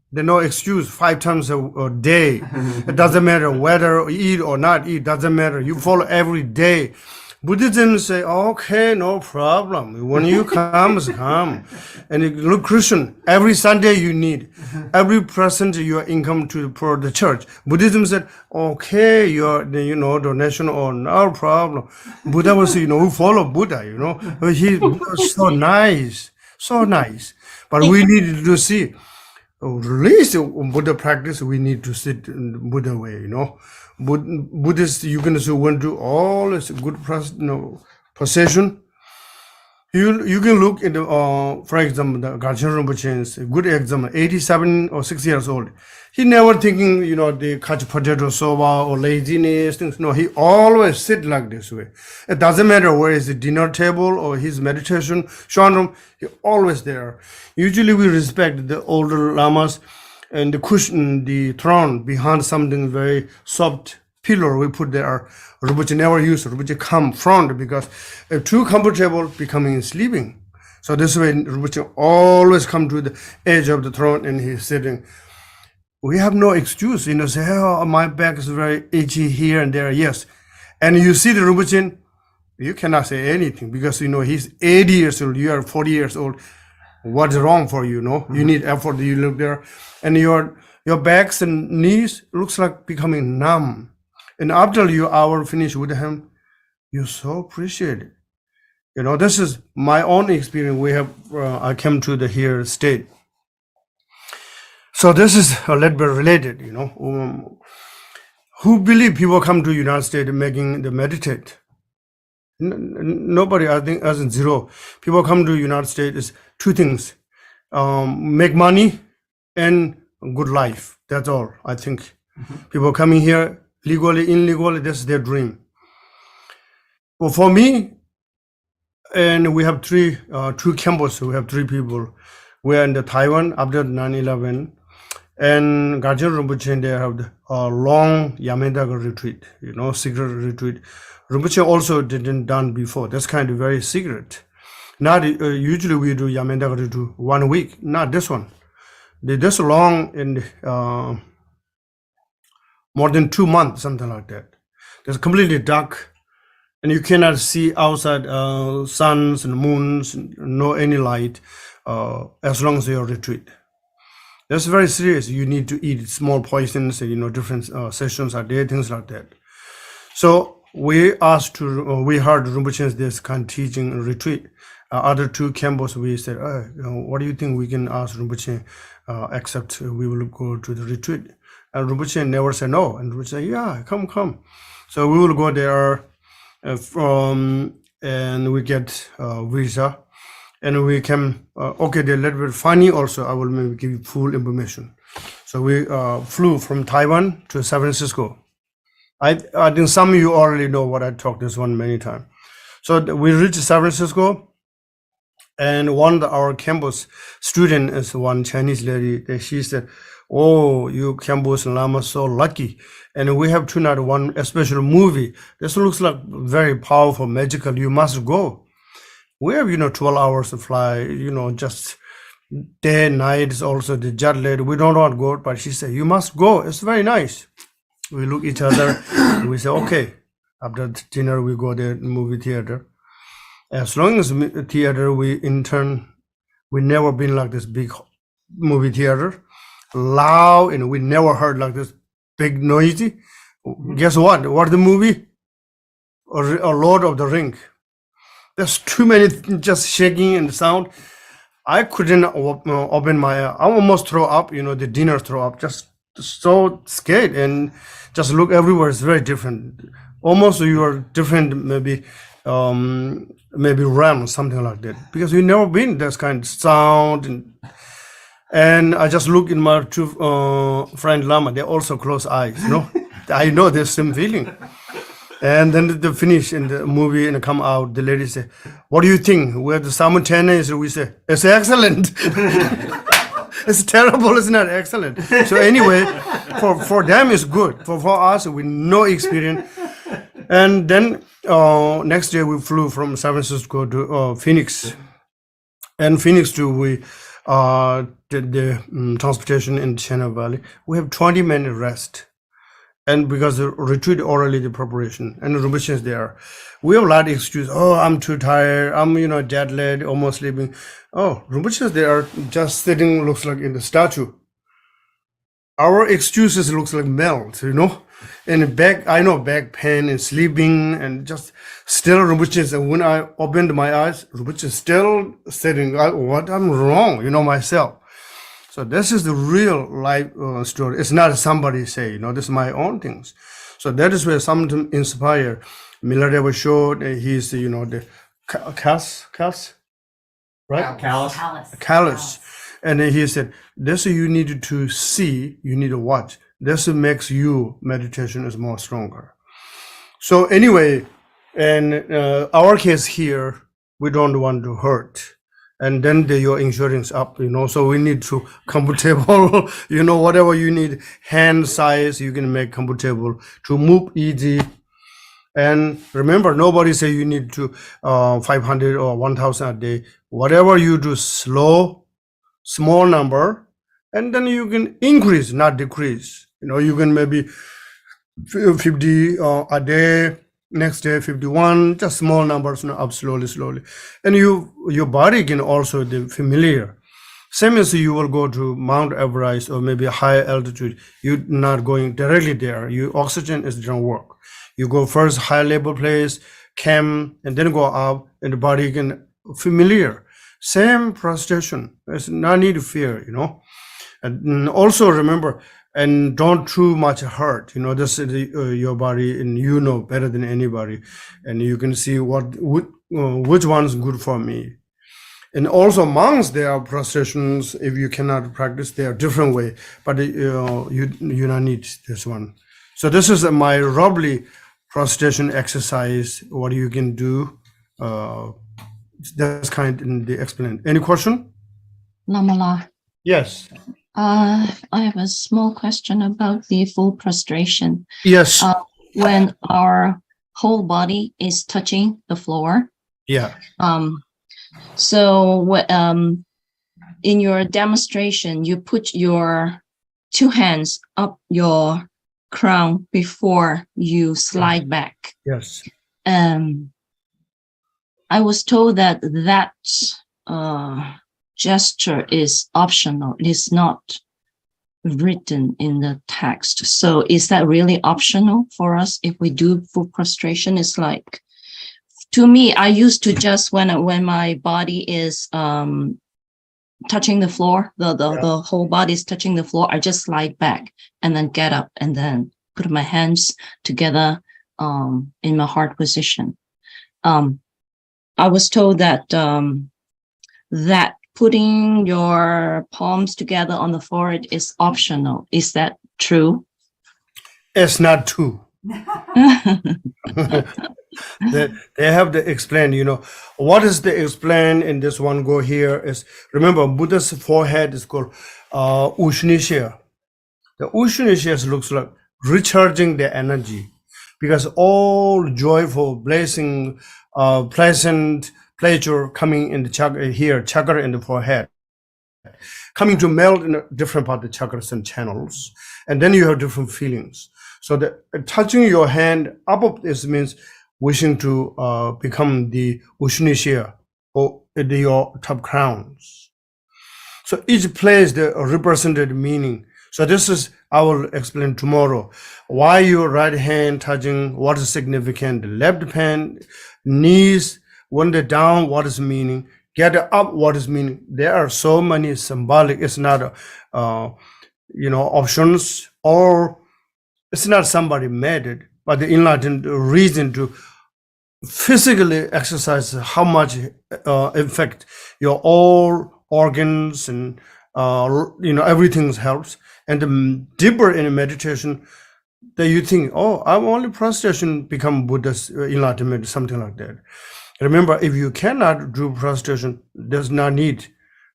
there's no excuse 5 times a day. It doesn't matter whether eat or not eat, doesn't matter. You follow every day. Buddhism say, okay, no problem. When you come, come. And you look Christian, every Sunday you need, every percent your income for the church. Buddhism said, okay, your donation or no problem. Buddha was, we follow Buddha, He's so nice, so nice. But we need to see, at least Buddha practice, we need to sit in Buddha way, Buddhists, you can see when do all this good possession. You can look at for example, the Gachin Rinpoche is a good example, 87 or 6 years old. He never thinking, they catch potato soba or laziness, things. No, he always sit like this way. It doesn't matter where is the dinner table or his meditation, shrine room, he always there. Usually we respect the older lamas and the cushion, the throne behind something very soft pillar we put there. Rinpoche never use Rinpoche come front because if too comfortable becoming sleeping. So this way Rinpoche always come to the edge of the throne and he's sitting. We have no excuse, say, oh, my back is very itchy here and there. Yes. And you see the Rinpoche, you cannot say anything because, he's 80 years old, you are 40 years old. What's wrong for you, You need effort, you look there. And your backs and knees looks like becoming numb. And after you hour finish with him, you so appreciate it. This is my own experience. We have, I came to the here state. So this is a little bit related, who believe people come to United States making the meditate? Nobody, I think, as in zero. People come to United States is 2 things, make money and good life. That's all, I think. People coming here legally, illegally, that's their dream. Well, for me, and we have 2 campuses, we have 3 people. We are in the Taiwan after 9/11. And Gachin Rinpoche, they have the long Yamendaga retreat, secret retreat. Rinpoche also didn't done before. That's kind of very secret. Not usually we do Yamendaga retreat 1 week. Not this one. They this long in more than 2 months, something like that. It's completely dark, and you cannot see outside suns and moons, no any light, as long as you retreat. That's very serious. You need to eat small poisons, different sessions are there, things like that. So we asked we heard Rinpoche's this kind of teaching retreat. Other 2 campuses, we said, what do you think we can ask Rinpoche, except we will go to the retreat? And Rinpoche never said no. And Rinpoche said, yeah, come. So we will go there and we get visa. And we can, okay, they're a little bit funny also. I will maybe give you full information. So we flew from Taiwan to San Francisco. I think some of you already know what I talked this one many times. So we reached San Francisco, and one of our campus student is one Chinese lady. She said, oh, you campus Lama so lucky. And we have tonight one special movie. This looks like very powerful, magical. You must go. We have, 12 hours to fly, just day and night is also the jet lag. We don't want to go, but she said, you must go. It's very nice. We look each other and we say, okay. After dinner, we go there movie theater. As long as theater, we never been like this big movie theater, loud, and we never heard like this big noisy. Guess what? What the movie? Or Lord of the Ring. There's too many just shaking and sound. I couldn't open my. I almost throw up. The dinner throw up. Just so scared and just look everywhere. It's very different. Almost you are different. Maybe realm, something like that. Because you never been this kind of sound and I just look in my two friend Lama. They also close eyes. I know there's some feeling. And then the finish in the movie and come out, the lady say, "What do you think?" We're the simultaneous. We say, "It's excellent." It's terrible. It's not excellent. So anyway, for them it's good. For us, we no experience. And then next day we flew from San Francisco to Phoenix. And Phoenix too, we did the transportation in Chena Valley. We have 20 minute rest. And because the retreat already the preparation and the Rinpoche is there, we have a lot of excuse. Oh, I'm too tired. I'm jet lagged, almost sleeping. Oh, Rinpoche is there, just sitting, looks like in the statue. Our excuses looks like melt, And back, I know back pain and sleeping and just still Rinpoche. And when I opened my eyes, Rinpoche is still sitting. What I'm wrong, myself. So this is the real life story. It's not somebody say, this is my own things. So that is where something inspire. Milarewa showed he's, the callus, right? Callus. And then he said, this you need to see, you need to watch. This makes you meditation is more stronger. So anyway, in our case here, we don't want to hurt. And then your insurance up, so we need to comfortable, whatever you need, hand size, you can make comfortable to move easy. And remember, nobody say you need to 500 or 1,000 a day. Whatever you do, slow, small number, and then you can increase, not decrease. You can maybe 50 a day. Next day 51, just small numbers, up slowly. And your body can also be familiar. Same as you will go to Mount Everest or maybe high altitude, you're not going directly there. Your oxygen is don't work. You go first high level place, camp, and then go up, and the body can familiar. Same prostration. There's no need to fear, And also remember, and don't too much hurt. This is your body, and better than anybody, and you can see which one's good for me. And also monks, there are prostrations. If you cannot practice, they are different way. But you don't need this one. So this is my roughly prostration exercise. What you can do. That's kind of the explain. Any question? Lamala. Yes. I have a small question about the full prostration. Yes. When our whole body is touching the floor. Yeah. So in your demonstration, you put your two hands up your crown before you slide back. Yes. I was told that gesture is optional. It is not written in the text. So is that really optional for us if we do full prostration? It's like, to me, I used to just when my body is touching the floor, the whole body is touching the floor, I just slide back and then get up and then put my hands together in my heart position. I was told that that putting your palms together on the forehead is optional. Is that true? It's not true. They have to explain, what is the explain in this one go here is, remember, Buddha's forehead is called Ushnisha. The Ushnisha looks like recharging the energy, because all joyful, blessing, pleasant pleasure coming in the chakra here, chakra in the forehead, coming to melt in a different part of the chakras and channels, and then you have different feelings. So the touching your hand up of this means wishing to become the Ushnisha or your top crowns. So each place the represented meaning. So this is, I will explain tomorrow. Why your right hand touching, what is significant? Left hand, knees, when they're down, what is meaning? Get up, what is meaning? There are so many symbolic, it's not, options, or it's not somebody made it, but the enlightened reason to physically exercise how much effect your all organs and everything helps. And the deeper in meditation, that you think, oh, I'm only prostration become Buddha's enlightenment, something like that. Remember, if you cannot do prostration, there's no need.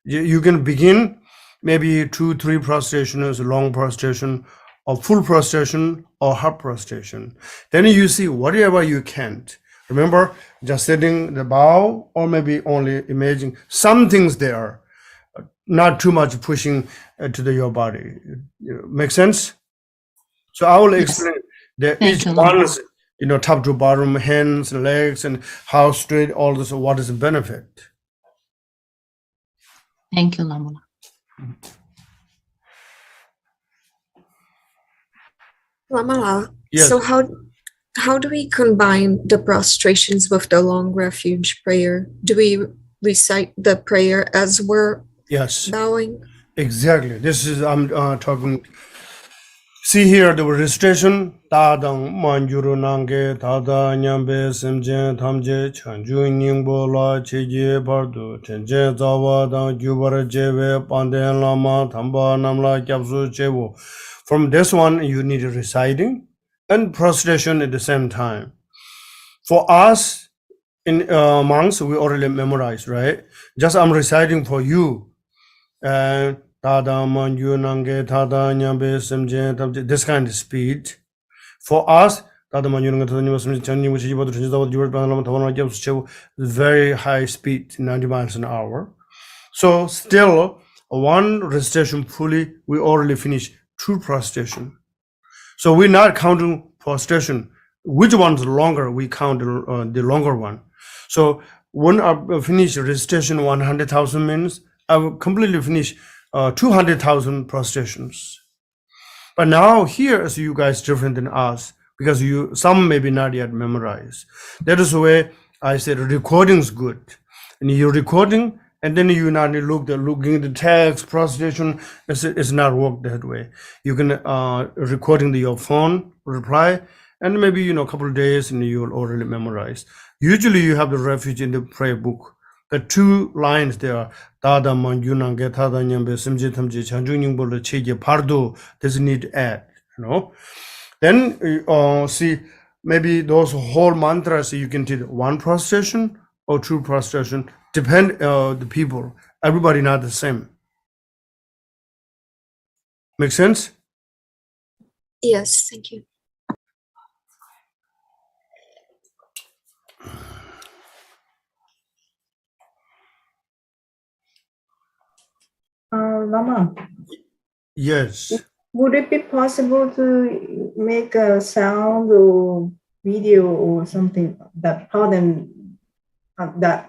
You can begin maybe 2-3 prostrations, long prostration, or full prostration, or half prostration. Then you see whatever you can't. Remember, just sitting the bow, or maybe only imagine some things there, not too much pushing to your body. Make sense? So I will explain that each one is, top to bottom, hands, legs, and how straight all this, what is the benefit. Thank you, Lama. Lama, Yes. so how do we combine the prostrations with the long refuge prayer? Do we recite the prayer as we're Yes, bowing? exactly. This is, I'm talking. See here, the registration. Tadang manjuru nange tada nyambe semje thamje chanju ningbo la cheje bardu tenje zawa dang jubara jeve panden lama thamba namla kyapsu chevo. From this one, you need reciting and prostration at the same time. For us, in monks, we already memorized, right? Just I'm reciting for you. This kind of speed. For us, very high speed, 90 miles an hour. So still, one recitation fully, we already finished 2 prostration. So we're not counting prostration. Which one's longer? We count the longer one. So when I finish recitation 100,000 minutes, I will completely finish 200,000 prostrations. But now here is you guys different than us, because some maybe not yet memorized. That is why I said recording's good. And you're recording, and then you not looking at the text, prostration, it's not work that way. You can recording your phone, reply, and maybe a couple of days and you'll already memorize. Usually you have the refuge in the prayer book. The 2 lines there, Tada Manjunange Tada Nyambe Simje Tamje Chanjuning Bola Cheje Pardo, doesn't need to add, Then see, maybe those whole mantras you can take 1 prostration or 2 prostration, depend the people. Everybody not the same. Make sense? Yes, thank you. Lama, Yes. would it be possible to make a sound or video or something that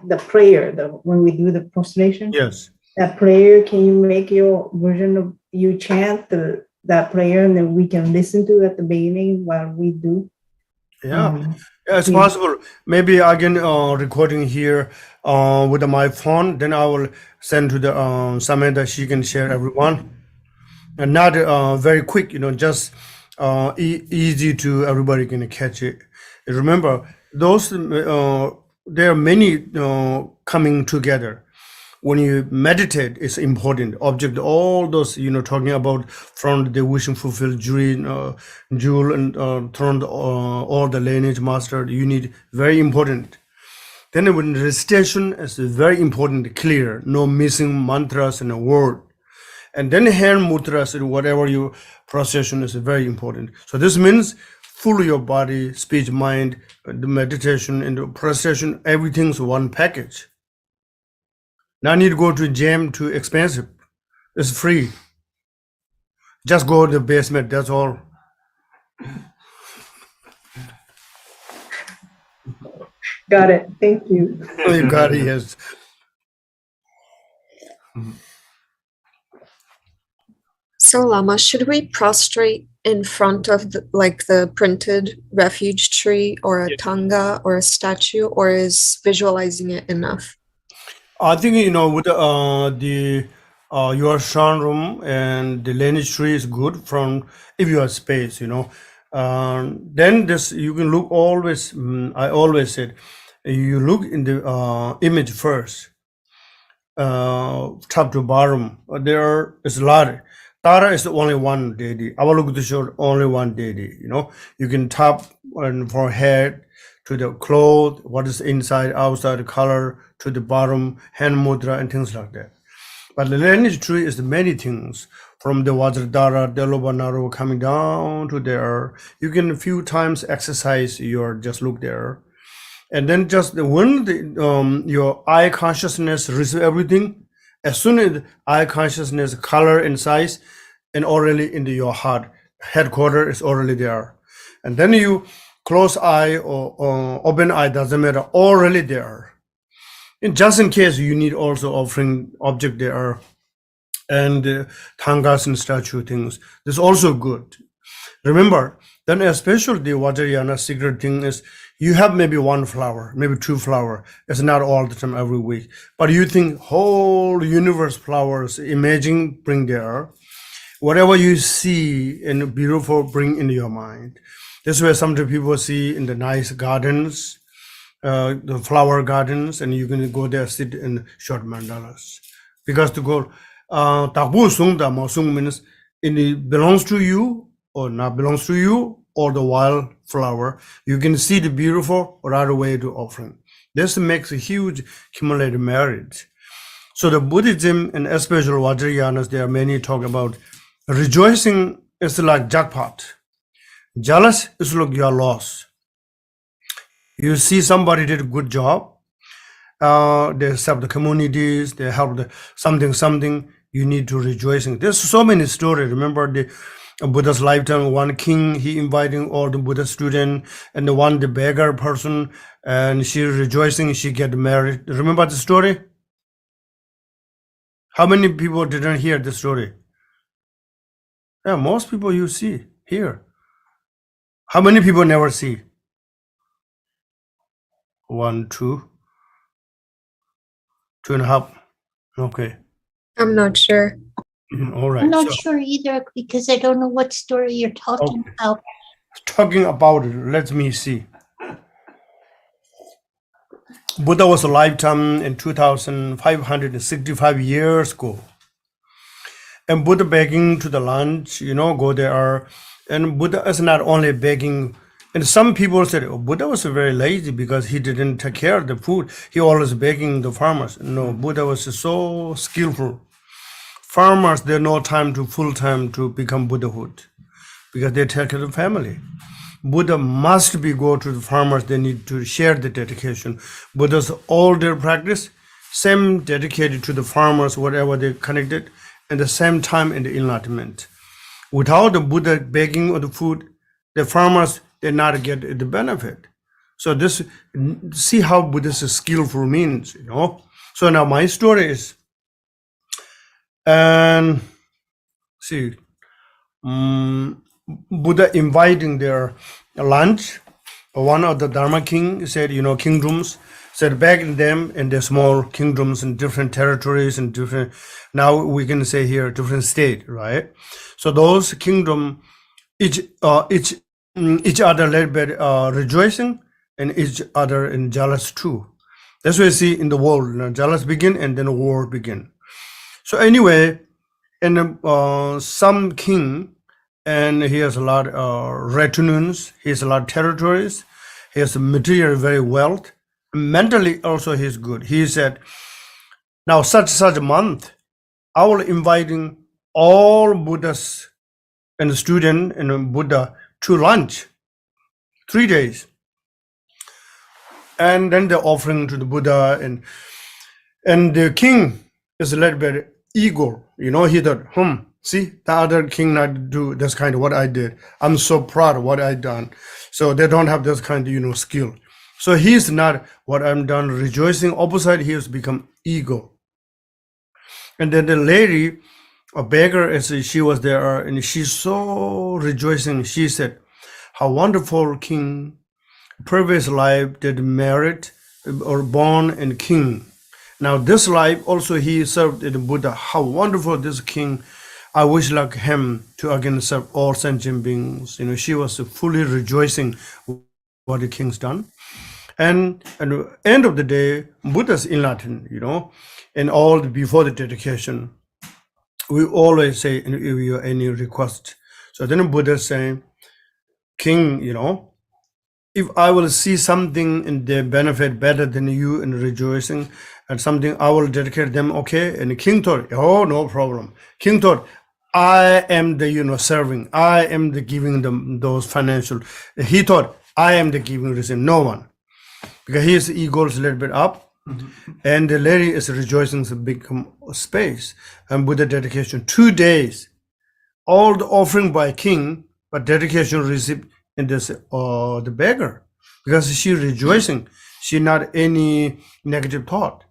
the prayer, when we do the prostration? Yes. That prayer, can you make your version of, you chant that prayer and then we can listen to at the beginning while we do? Yeah, it's possible. Maybe I can recording here with my phone. Then I will send to the Samantha. She can share everyone, and not very quick. Just easy to everybody can catch it. And remember, those there are many coming together. When you meditate, it's important. Object, all those, talking about from the wishing fulfilled jewel and from all the lineage master, you need very important. Then when recitation is very important, clear, no missing mantras and a word. And then hand mudras and whatever your procession is very important. So this means full your body, speech, mind, the meditation and the procession, everything's one package. Now need to go to gym, too expensive. It's free. Just go to the basement, that's all. Got it. Thank you. You got it, yes. So, Lama, should we prostrate in front of the printed refuge tree or a tanga or a statue, or is visualizing it enough? I think with your shrine room and the lineage tree is good from if you have space. Then this you can look always. I always said you look in the image first, top to bottom. There is a lot. Tara is only one deity. Avalokiteshvara only one deity. You can top and for head to the cloth, what is inside, outside, color, to the bottom, hand mudra, and things like that. But the lineage tree is many things, from the Vajradhara, Delobanaru, coming down to there. You can a few times exercise your just look there. And then just when your eye consciousness receives everything, as soon as eye consciousness, color and size, and already into your heart, headquarter is already there. And then you close eye or open eye, doesn't matter, already there. And just in case you need also offering object there and tangas and statue things, this is also good. Remember, then especially the Vajrayana secret thing is you have maybe one flower, maybe two flower. It's not all the time every week, but you think whole universe flowers, imagine, bring there. Whatever you see in beautiful, bring into your mind. This is where sometimes people see in the nice gardens, the flower gardens, and you can go there, sit in short mandalas. Because to go, Takbu Sungda Mosung means it belongs to you or not belongs to you, or the wild flower. You can see the beautiful right away to offering. This makes a huge cumulative merit. So the Buddhism and especially Vajrayanas, there are many talk about rejoicing is like jackpot. Jealous is like your loss. You see somebody did a good job. They serve the communities. They help something. You need to rejoicing. There's so many stories. Remember the Buddha's lifetime. One king, he inviting all the Buddha student, and the beggar person, and she rejoicing. She get married. Remember the story? How many people didn't hear the story? Yeah, most people you see here. How many people never see? 1, 2, 2.5. Okay. I'm not sure. All right. I'm not sure either because I don't know what story you're talking about. Talking about it, let me see. Buddha was a lifetime in 2,565 years ago. And Buddha begging to the lunch, go there. And Buddha is not only begging. And some people said, Buddha was very lazy because he didn't take care of the food. He always begging the farmers. No, Buddha was so skillful. Farmers, they have no time to full time to become Buddhahood because they take care of the family. Buddha must go to the farmers. They need to share the dedication. Buddha's all their practice, same dedicated to the farmers, whatever they connected, at the same time in the enlightenment. Without the Buddha begging of the food, the farmers did not get the benefit. So this, see how Buddhist skillful means, So now my story is, and see, Buddha inviting their lunch. One of the Dharma king said, kingdoms, said back in them in the small kingdoms in different territories and different, now we can say here, different state, right? So those kingdom, each other led by rejoicing and each other in jealous too. That's what we see in the world. Jealous begin and then war begin. So anyway, and some king, and he has a lot of retinues, he has a lot of territories, he has material very wealth, mentally also he's good. He said, now such a month, I will inviting all Buddhas and the student and Buddha to lunch, 3 days. And then the offering to the Buddha, and the king is led by the ego. He thought, see, the other king not do this kind of what I did. I'm so proud of what I done. So they don't have this kind of, skill. So he's not what I'm done rejoicing. Opposite, he has become ego. And then the lady, a beggar, as she was there, and she's so rejoicing. She said, "How wonderful king! Previous life did merit or born and king. Now this life also he served in the Buddha. How wonderful this king! I wish like him to again serve all sentient beings." You know, she was fully rejoicing what the king's done. And at the end of the day, Buddha's in Latin, you know, and all before the dedication, we always say, if you have any request. So then Buddha saying, "King, you know, if I will see something in their benefit better than you in rejoicing, and something I will dedicate them, okay?" And the king thought, "Oh, no problem." King thought, "I am the, you know, serving. I am the giving them those financial." He thought, "I am the giving reason, no one." Because his ego is a little bit up, and the lady is rejoicing to become space. And with the dedication, 2 days, all the offering by king, but dedication received in this the beggar, because she rejoicing, she not any negative thought.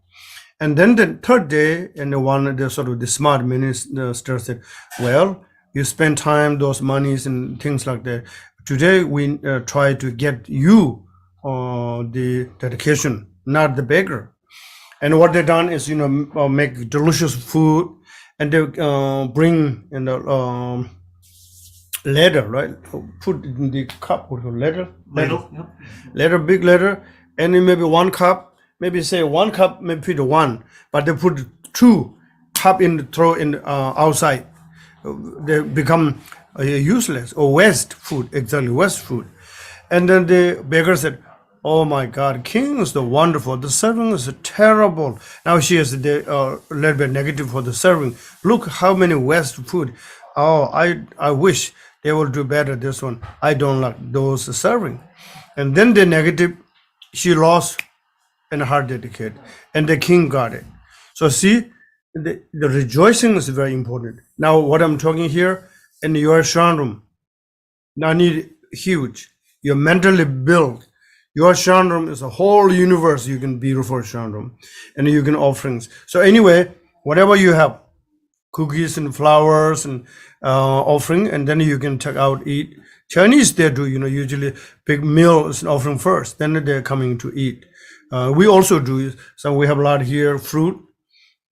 And then the third day, and the sort of the smart minister said, "Well, you spend time those monies and things like that. Today we try to get you the dedication, not the beggar." And what they done is, you know, make delicious food, and they bring in the ladder, right? Put in the cup with a ladder, Yep. ladder, big ladder, and then maybe 1 cup, maybe say 1 cup, maybe put 1, but they put 2 cup in, throw in outside. They become useless or waste food, exactly, waste food. And then the beggar said, "Oh my God, king is the wonderful. The serving is terrible." Now she is the little bit negative for the serving. "Look how many waste food. Oh, I wish they will do better this one. I don't like those serving." And then the negative, she lost in her dedicate, and the king got it. So see, the rejoicing is very important. Now what I'm talking here in your shrine room, now need huge. You're mentally built. Your shrine room is a whole universe. You can beautiful shrine room, and you can offerings. So anyway, whatever you have, cookies and flowers and offering, and then you can take out, eat. Chinese, they do, you know, usually big meal is an offering first, then they're coming to eat. We also do, so we have a lot here, fruit,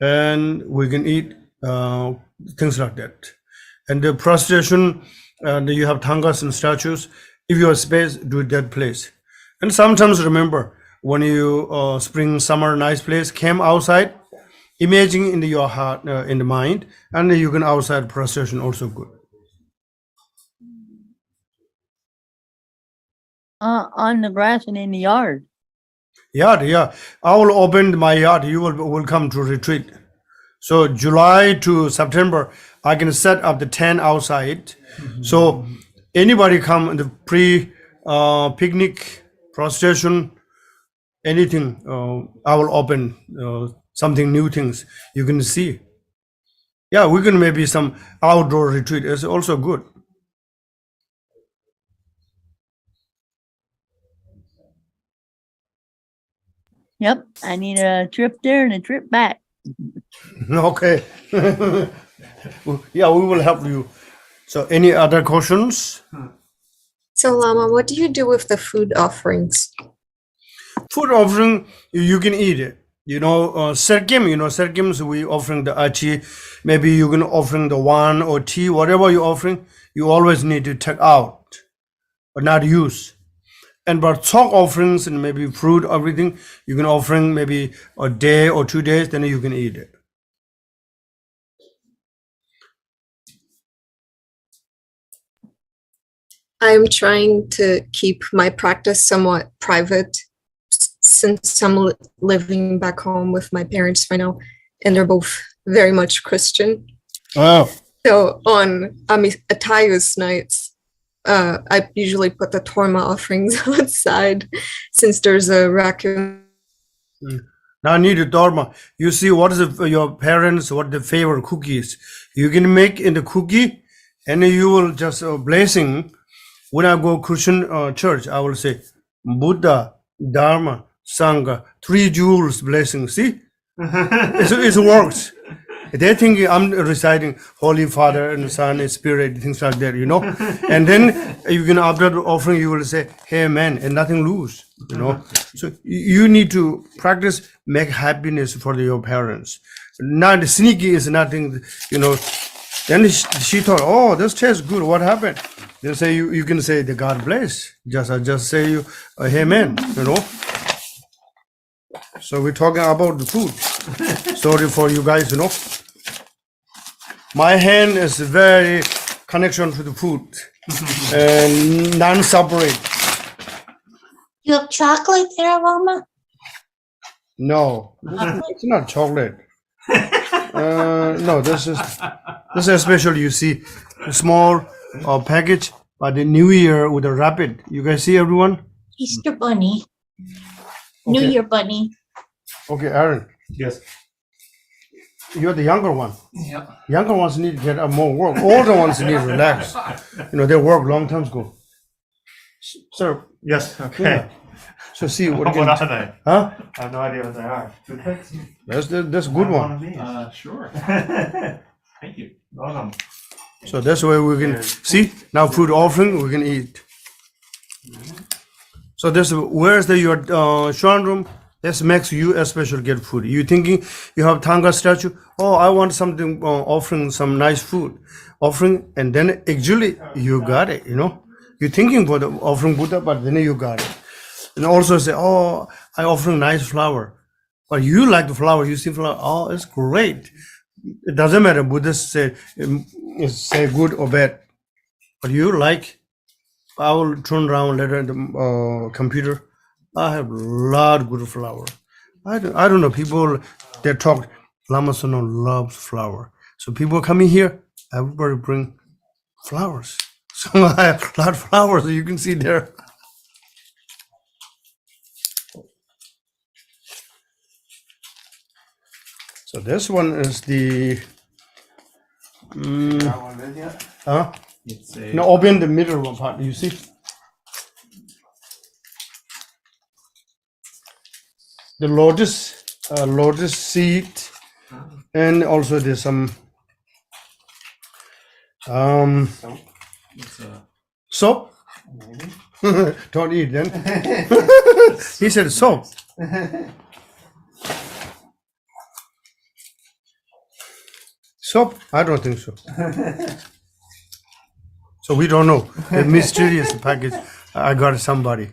and we can eat things like that. And the prostration, you have tangas and statues. If you have space, do it that place. And sometimes remember, when you spring, summer, nice place, came outside, imagine in your heart, in the mind, and you can outside prostration also good. On the grass and in the yard. Yard, yeah. I will open my yard. You will come to retreat. So July to September, I can set up the tent outside. So anybody come in the picnic, prostration, anything, I will open something new things you can see. Yeah, we can maybe some outdoor retreat is also good. Yep, I need a trip there and a trip back. Okay. Yeah, we will help you. So any other questions? So Lama, what do you do with the food offerings? Food offering, you can eat it. You know, serkim, serkims, we offering the achi. Maybe you can offering the wine or tea, whatever you're offering, you always need to take out, but not use. And but chalk offerings and maybe fruit, everything, you can offering maybe a day or 2 days, then you can eat it. I'm trying to keep my practice somewhat private since I'm living back home with my parents right now, and they're both very much Christian. Oh. So on Atayus nights, I usually put the torma offerings outside since there's a raccoon. Now I need a dharma. You see what is your parents, what the favorite cookies. You can make in the cookie, and you will just blessing. When I go Christian church, I will say Buddha, Dharma, Sangha, 3 jewels blessing. See, it works. They think I'm reciting Holy Father and Son and Spirit, things like that, you know. And then you can, after the offering, you will say, "Hey, man," and nothing lose, you know. So you need to practice, make happiness for your parents. Not sneaky is nothing, you know. Then she thought, "Oh, this tastes good. What happened?" Then say you can say the God bless. Just say you, "Hey, man," you know. So we're talking about the food. Sorry for you guys, you know. My hand is very connection to the food and non-separate. You have chocolate there, Lama? No, it's not chocolate. No, this is special. You see, a small package by the New Year with a rabbit. You guys see everyone? Easter Bunny. New Okay. Year Bunny. Okay, Aaron. Yes. You're the younger one. Yeah. Younger ones need to get more work. Older ones need to relax. You know, they work long time ago. Sir. Yes. Okay. Yeah. So see what What can, are they? huh? I have no idea what they are. Toothpicks? That's a good one. Of these. Sure. Thank you. Welcome. So that's why we can see now food offering we can eat. So this where's the your shrine room? This makes you especially get food. You thinking you have Thanga statue? Oh, I want something offering some nice food, offering, and then actually you got it. You know, you're thinking for the offering Buddha, but then you got it. And also say, oh, I offering nice flower, but you like the flower. You see flower. Oh, it's great. It doesn't matter. Buddhists say good or bad, but you like. I will turn around later in the computer. I have a lot of good flower. I don't know. People they talk. Lama Sonam loves flower. So people coming here. Everybody bring flowers. So I have a lot of flowers. You can see there. So this one is the. That one is yet? Huh? It's a. No, open the middle one part. You see. The lotus seed, and also there's some It's a. soap. Maybe. Don't eat then. He said soap. Soap? I don't think so. So we don't know. The mysterious package. I got somebody.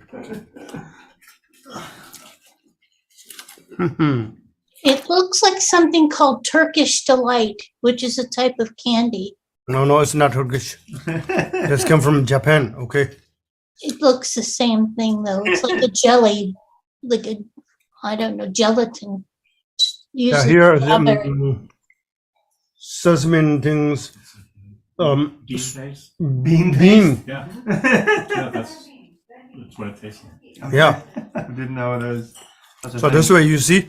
It looks like something called Turkish Delight, which is a type of candy. No, it's not Turkish. This come from Japan, okay? It looks the same thing though. It's like a jelly, like a, I don't know, gelatin. Yeah, Usually here strawberry. sesame things. Bean paste? Bean. Yeah. Yeah, that's what it tastes like. Yeah. I didn't know it was. such a So thing. this way, you see,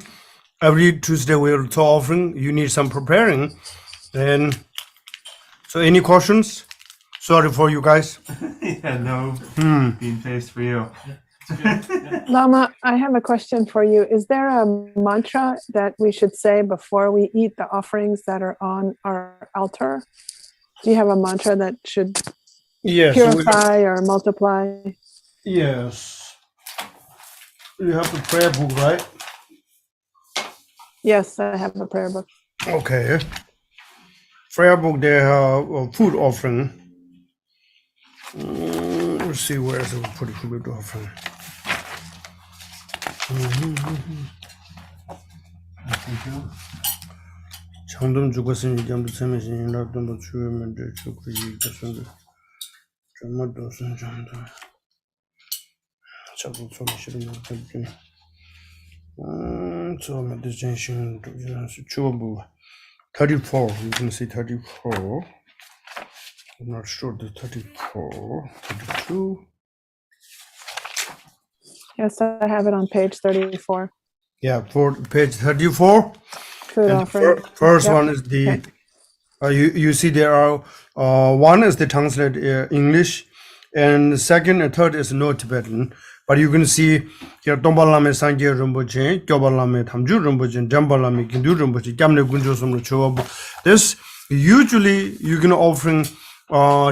every Tuesday we're to offering. You need some preparing, and so any questions? Sorry for you guys. Yeah, no bean paste for you. Lama, I have a question for you. Is there a mantra that we should say before we eat the offerings that are on our altar? Do you have a mantra that should Yes. purify or multiply? Yes. You have the prayer book, right? Yes, I have a prayer book. Okay. Prayer book, they have a food offering. Let's see where is it put the food offering. 장동 죽었으니 잠도 세매시니 나도 뭐 주면 돼 죽고 이겼는데 정말도 선정도 자꾸 좀 싫은 거 때문에 처음에 대전신 주어부 34 you can see 34 I'm not sure the 34 32 Yes, I have it on page 34. yeah for page 34 Food and offering. first Yep. one is the Okay. you see there are one is the translate English and the second and third is no Tibetan But you can see here Tomba Lama Sangye Rinpoche, Kyoba Lama Thamju Rinpoche, Jamba Lama Kindu Rinpoche, Gyamne Gunjo Somlo Chobo. This usually you can offering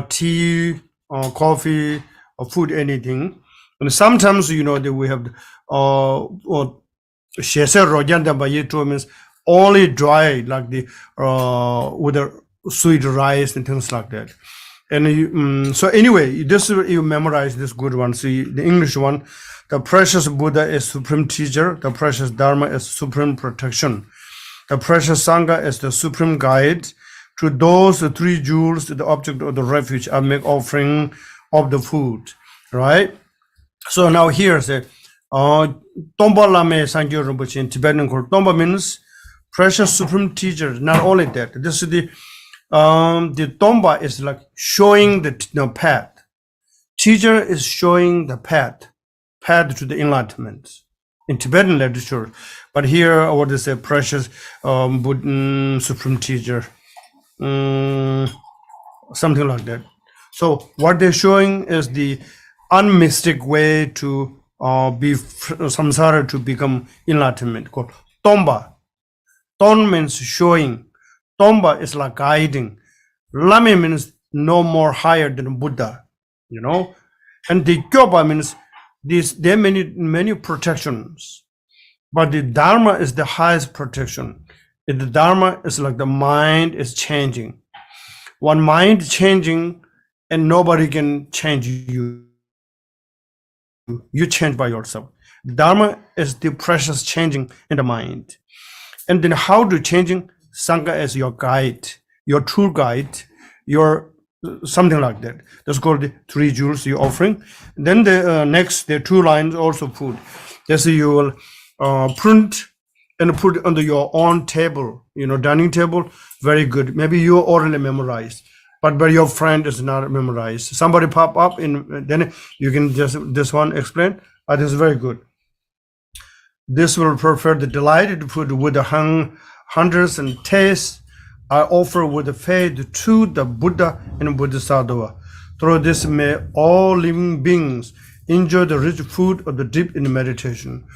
tea, coffee, or food, anything. And sometimes we have Shese Rojanda Bayeto means only dry, like the with the sweet rice and things like that. And so anyway, this you memorize this good one. See the English one: the precious Buddha is supreme teacher, the precious Dharma is supreme protection, the precious Sangha is the supreme guide. To those three jewels, the object of the refuge, I make offering of the food. Right. So now here say Tomba Lame Sangye Rinpoche in Tibetan called Tomba means precious supreme teacher. Not only that, this is the Tomba is like showing the path. Teacher is showing the path to the enlightenment in Tibetan literature. But here, what is a precious supreme teacher, something like that. So what they're showing is the unmystic way to be samsara, to become enlightenment, called Tomba. Ton means showing. Tomba is like guiding. Lame means no more higher than Buddha, And the Kyoba means there are many protections, but the Dharma is the highest protection. And the Dharma is like the mind is changing. One mind changing, and nobody can change you. You change by yourself. Dharma is the precious changing in the mind. And then how to changing? Sangha as your guide, your tour guide, your something like that. That's called the three jewels you're offering. Then the next, the 2 lines also food. This you will print and put under your own table, dining table. Very good. Maybe you already memorized, but your friend is not memorized. Somebody pop up then you can just this one explain. This is very good. This will prefer the delighted food with the hundreds and tastes I offer with faith to the Buddha and Bodhisattva. Through this may all living beings enjoy the rich food of the deep in meditation.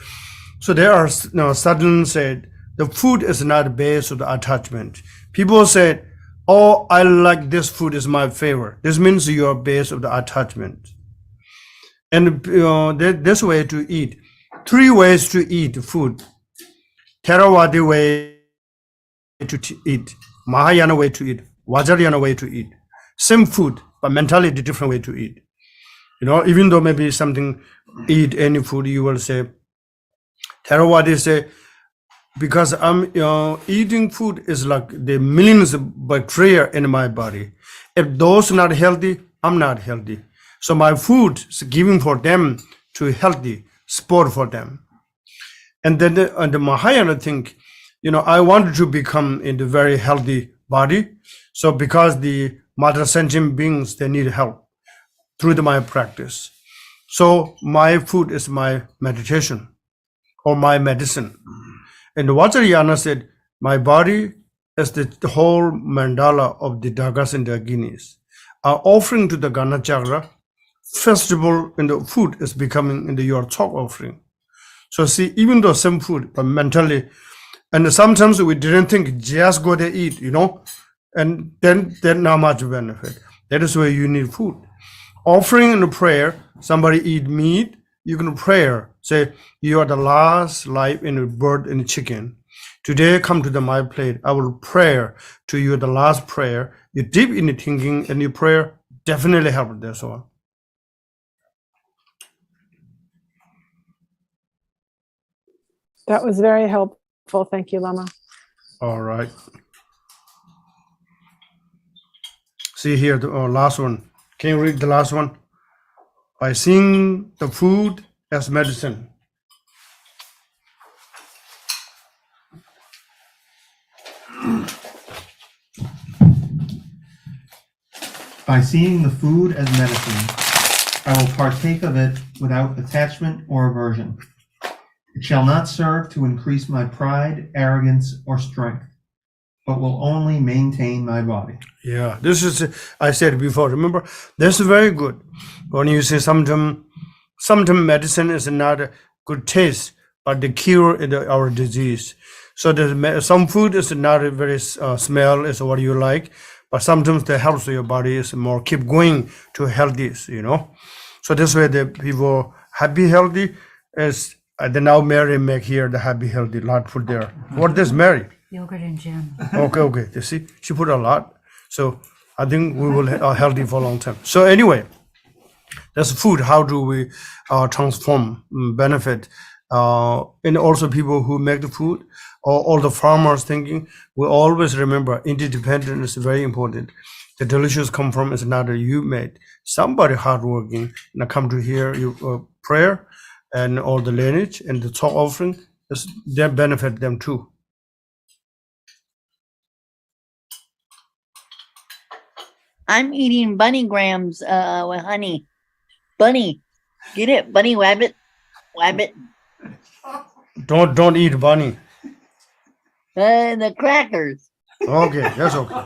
So there are suddenly said the food is not based on the attachment. People said, oh, I like this food is my favorite. This means you are based on the attachment. And this way to eat. 3 ways to eat food. Theravada way to eat. Mahayana way to eat. Vajrayana way to eat. Same food, but mentality different way to eat. Even though maybe something, eat any food, you will say, Theravada say, because I'm eating food is like the millions of bacteria in my body. If those not healthy, I'm not healthy. So my food is giving for them to healthy, sport for them. And then the Mahayana think, I wanted to become in the very healthy body. So because the mother sentient beings, they need help through my practice. So my food is my meditation or my medicine. And Vajrayana said, my body is the whole mandala of the Dagas and Daginis. Our offering to the Ganachakra, festival in the food is becoming in your talk offering. So see, even though same food, but mentally, and sometimes we didn't think just go to eat, and then not much benefit. That is where you need food. Offering in prayer, somebody eat meat, you can prayer, say, you are the last life in a bird and a chicken. Today come to my plate, I will pray to you the last prayer. You deep in the thinking and your prayer definitely help. That's all. That was very helpful. Thank you, Lama. All right. See here, the last one. Can you read the last one? By seeing the food as medicine. By seeing the food as medicine, I will partake of it without attachment or aversion. It shall not serve to increase my pride, arrogance, or strength, but will only maintain my body. Yeah, this is, I said before, remember, this is very good. When you say sometimes sometimes medicine is not a good taste, but the cure in our disease. So some food is not a very smell is what you like, but sometimes the helps your body is more keep going to healthy, So this way the people happy healthy is they now Mary make here the happy healthy lot put there. What is Mary? Yogurt and jam. Okay. You see, she put a lot. So I think we will healthy for a long time. So anyway, that's food. How do we transform, benefit? And also people who make the food, or all the farmers thinking, we always remember interdependence is very important. The delicious come from is not a you made. Somebody hardworking, and come to hear you prayer and all the lineage and the talk offering, that benefit them too. I'm eating bunny grams with honey. Bunny. Get it? Bunny rabbit. Rabbit. Don't eat bunny. The crackers. Okay, that's okay.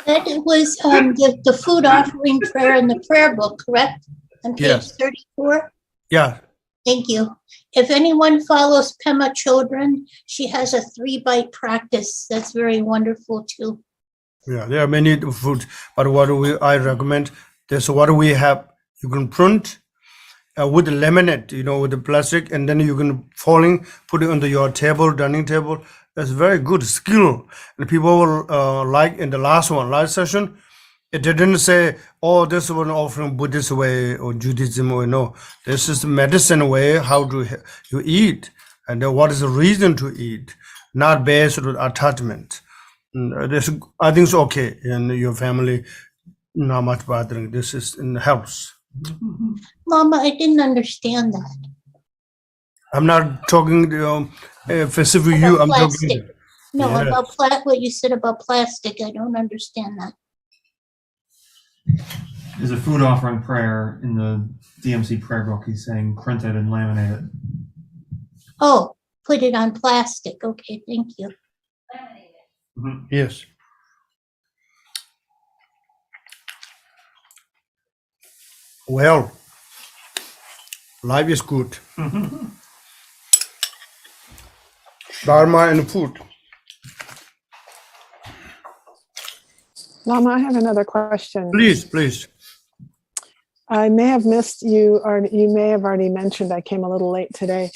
That was the food offering prayer in the prayer book, correct? On page Yes. 34? Yeah. Thank you. If anyone follows Pema Chodron, she has a 3-bite practice. That's very wonderful too. Yeah, there are many foods, but I recommend this. What we have, you can print with the laminate, with the plastic, and then you can put it onto your table, dining table. It's very good skill, and people will like in the last session. It didn't say, "Oh, this one offering Buddhist way or Judaism or no." This is the medicine way. How do you eat, and what is the reason to eat, not based on attachment. I think it's okay in your family, not much bothering. This is helps. Mama, I didn't understand that. I'm not talking specifically you. I'm Plastic. talking. No, Yeah. about what you said about plastic. I don't understand that. There's a food offering prayer in the DMC prayer book. He's saying print it and laminate it. Oh, put it on plastic. Okay, thank you. Yes. Well, life is good. Dharma and food. Lama, I have another question. Please. I may have missed you, or you may have already mentioned, I came a little late today.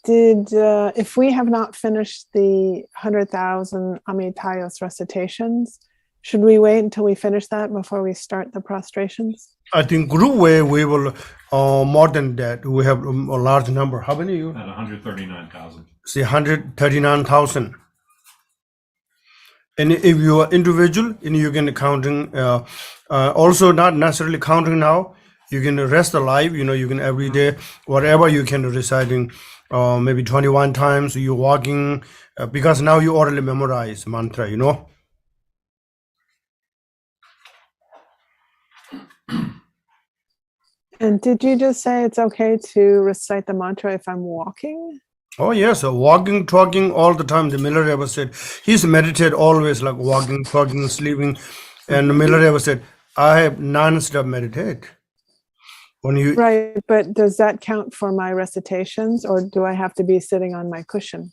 If we have not finished the 100,000 Amitayos recitations, should we wait until we finish that before we start the prostrations? I think group way we will more than that. We have a large number. How many you? At 139,000. See, 139,000. And if you are individual, and you can counting, also not necessarily counting now, you can rest alive, you can every day, whatever you can reciting, maybe 21 times, you're walking, because now you already memorize mantra, And did you just say it's okay to recite the mantra if I'm walking? Oh yes, walking, talking all the time. The Miller ever said, he's meditate always like walking, talking, sleeping. And the Miller ever said, I have non-stop meditate. Right, but does that count for my recitations, or do I have to be sitting on my cushion?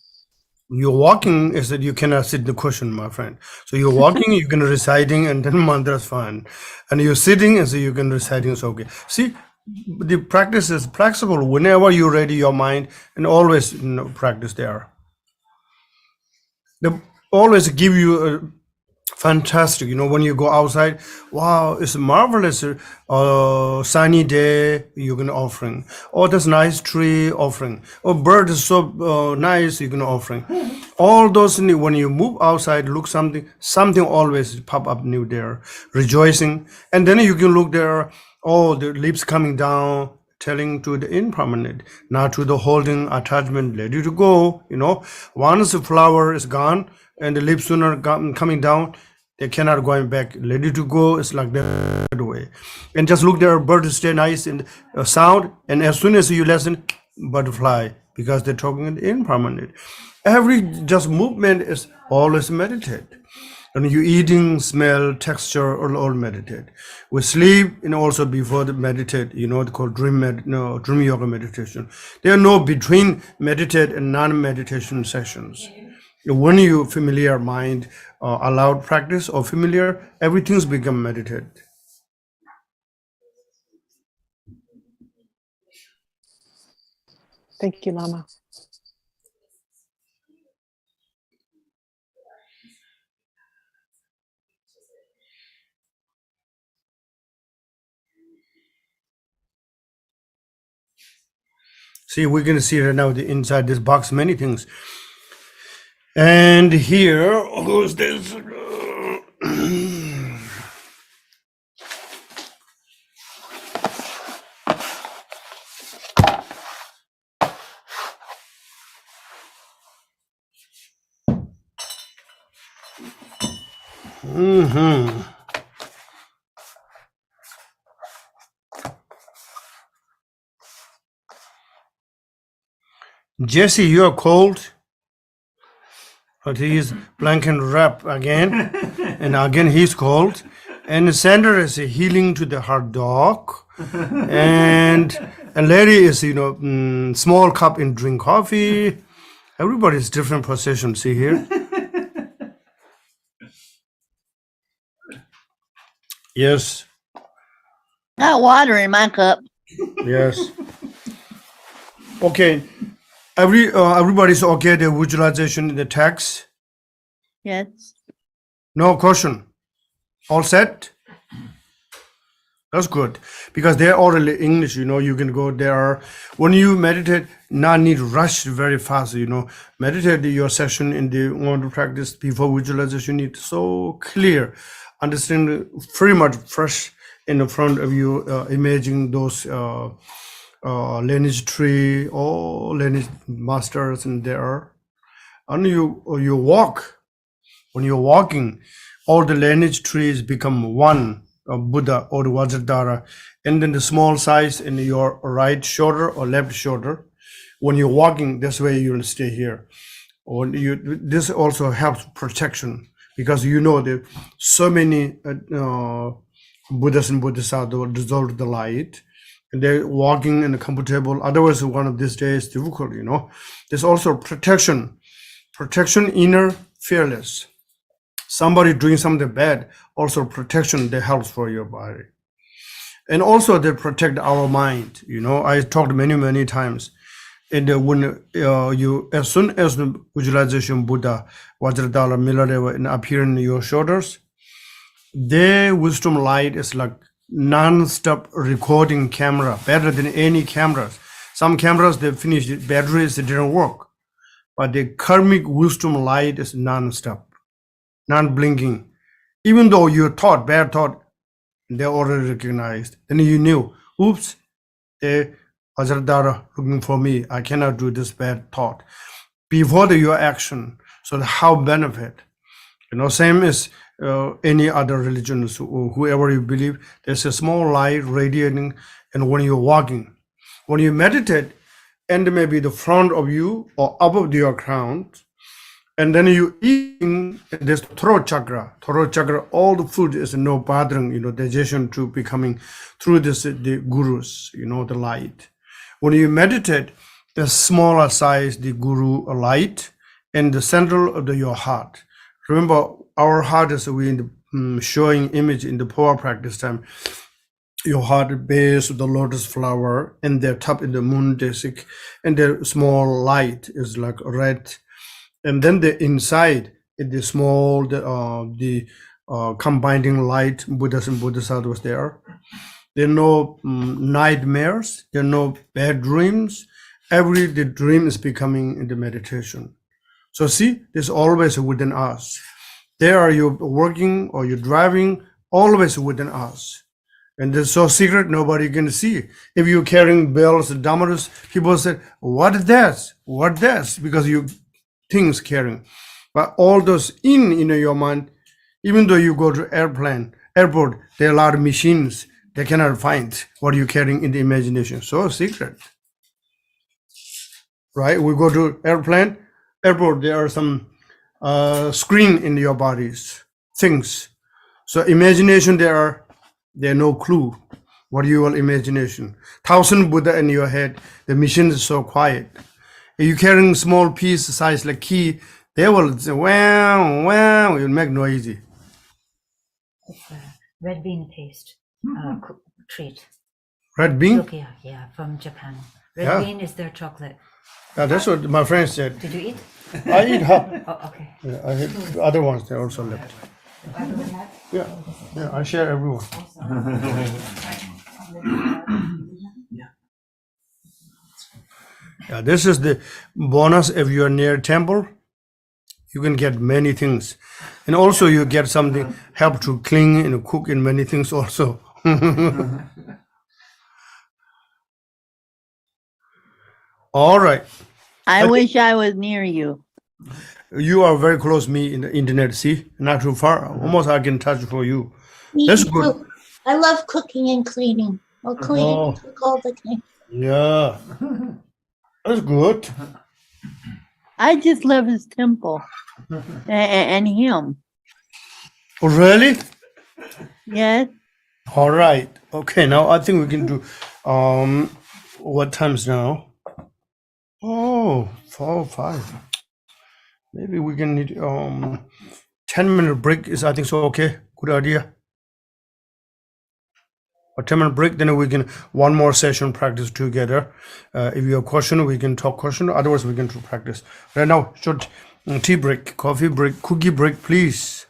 You're walking is that you cannot sit in the cushion, my friend. So you're walking, you can reciting, and then mantra is fine. And you're sitting, and so you can reciting is okay. See, the practice is flexible. Whenever you ready your mind, and always practice there. They always give you a fantastic, when you go outside, wow, it's marvelous, sunny day, you can offering. Oh, this nice tree offering. Oh, bird is so nice, you can offering. All those, when you move outside, look something always pop up new there, rejoicing. And then you can look there, oh, the leaves coming down, telling to the impermanent, not to the holding attachment, ready to go, Once the flower is gone and the leaves sooner coming down, they cannot going back, ready to go. It's like that way. And just look there, birds stay nice in sound. And as soon as you listen, butterfly, because they're talking in impermanent. Every just movement is always meditate. And you eating, smell, texture, all meditate. We sleep and also before the meditate, called dream yoga meditation. There are no between meditate and non-meditation sessions. When you familiar mind allowed practice or familiar, everything's become meditate. Thank you, Lama. See, we're going to see right now the inside this box, many things. And here, who's this? Jesse, you are cold. But he is blanket wrap again. And again, he's cold. And Sandra is healing to the hard dog. And Larry is, small cup and drink coffee. Everybody's different position. See here? Yes. Got water in my cup. Yes. Okay. Everybody's okay. The visualization in the text. Yes. No question. All set. That's good because they're already English. You can go there. When you meditate, not need rush very fast. Meditate your session in the Ngondro practice before visualization. Need so clear, understand very much fresh in the front of you, imaging those. Lineage tree, all lineage masters in there. And you walk. When you're walking, all the lineage trees become one, Buddha or the Vajradhara, and then the small size in your right shoulder or left shoulder. When you're walking, this way you'll stay here. This also helps protection because there so many Buddhas and Bodhisattvas dissolve the light. And they're walking and comfortable. Otherwise, one of these days difficult, There's also protection, inner fearless. Somebody doing something bad, also protection that helps for your body. And also they protect our mind. I talked many times. And when as soon as the visualization Buddha, Vajradhara, Miladeva, and appear in your shoulders, their wisdom light is like non-stop recording camera, better than any cameras. Some cameras, they finished batteries, they didn't work. But the karmic wisdom light is non-stop, non-blinking. Even though you thought, bad thought, they already recognized. Then you knew, oops, they Vajradhara looking for me. I cannot do this bad thought. Before your action, so how benefit? Same as any other religions, whoever you believe, there's a small light radiating, and when you're walking, when you meditate, and maybe the front of you or above your crown, and then you eating this throat chakra, all the food is no bothering, digestion to becoming through this, the gurus, the light. When you meditate, the smaller size, the guru light, and the central of your heart. Remember, our heart is showing image in the power practice time. Your heart base of the lotus flower, and the top in the moon desic, and the small light is like red. And then the inside, the small, the combining light, Buddhas and Bodhisattvas there. There are no nightmares, there are no bad dreams. The dream is becoming in the meditation. So see, this always within us. There are you working or you're driving, always within us. And it's so secret, nobody can see. If you're carrying bells and dhammas, people say, what is that? What that? Because you things carrying. But all those in your mind, even though you go to airport, there are a lot of machines, they cannot find what you're carrying in the imagination. So secret. Right? We go to airport, there are some screen in your bodies. things. So imagination, there are no clue. What you call imagination? 1,000 Buddha in your head. The mission is so quiet. If you carrying small piece size like key, they will say, wow, wow, it will make noisy. It's a red bean paste treat. Red bean? Tokyo, yeah, from Japan. Red Yeah. bean is their chocolate. Yeah, that's what my friend said. Did you eat? I eat half. Oh, okay. Yeah, I had other ones they also left. Yeah, yeah, I share everyone. Yeah, this is the bonus if you are near temple. You can get many things, and also you get something help to clean and cook and many things also. All right, I wish I was near you. you are very close me in the internet. See, not too far. Almost I can touch for you. Me That's too. good. I love cooking and cleaning. I'll clean Oh. and cook all the time. Yeah, that's good. I just love his temple and him. Oh, really? Yes. All right. Okay. Now I think we can do. What time's now? Oh, 4, 5. Maybe we can need 10-minute break. Is I think so. Okay. Good idea. A 10-minute break. Then we can one more session practice together. If you have question, we can talk question. Otherwise, we can do practice. Right now, short tea break, coffee break, cookie break, please.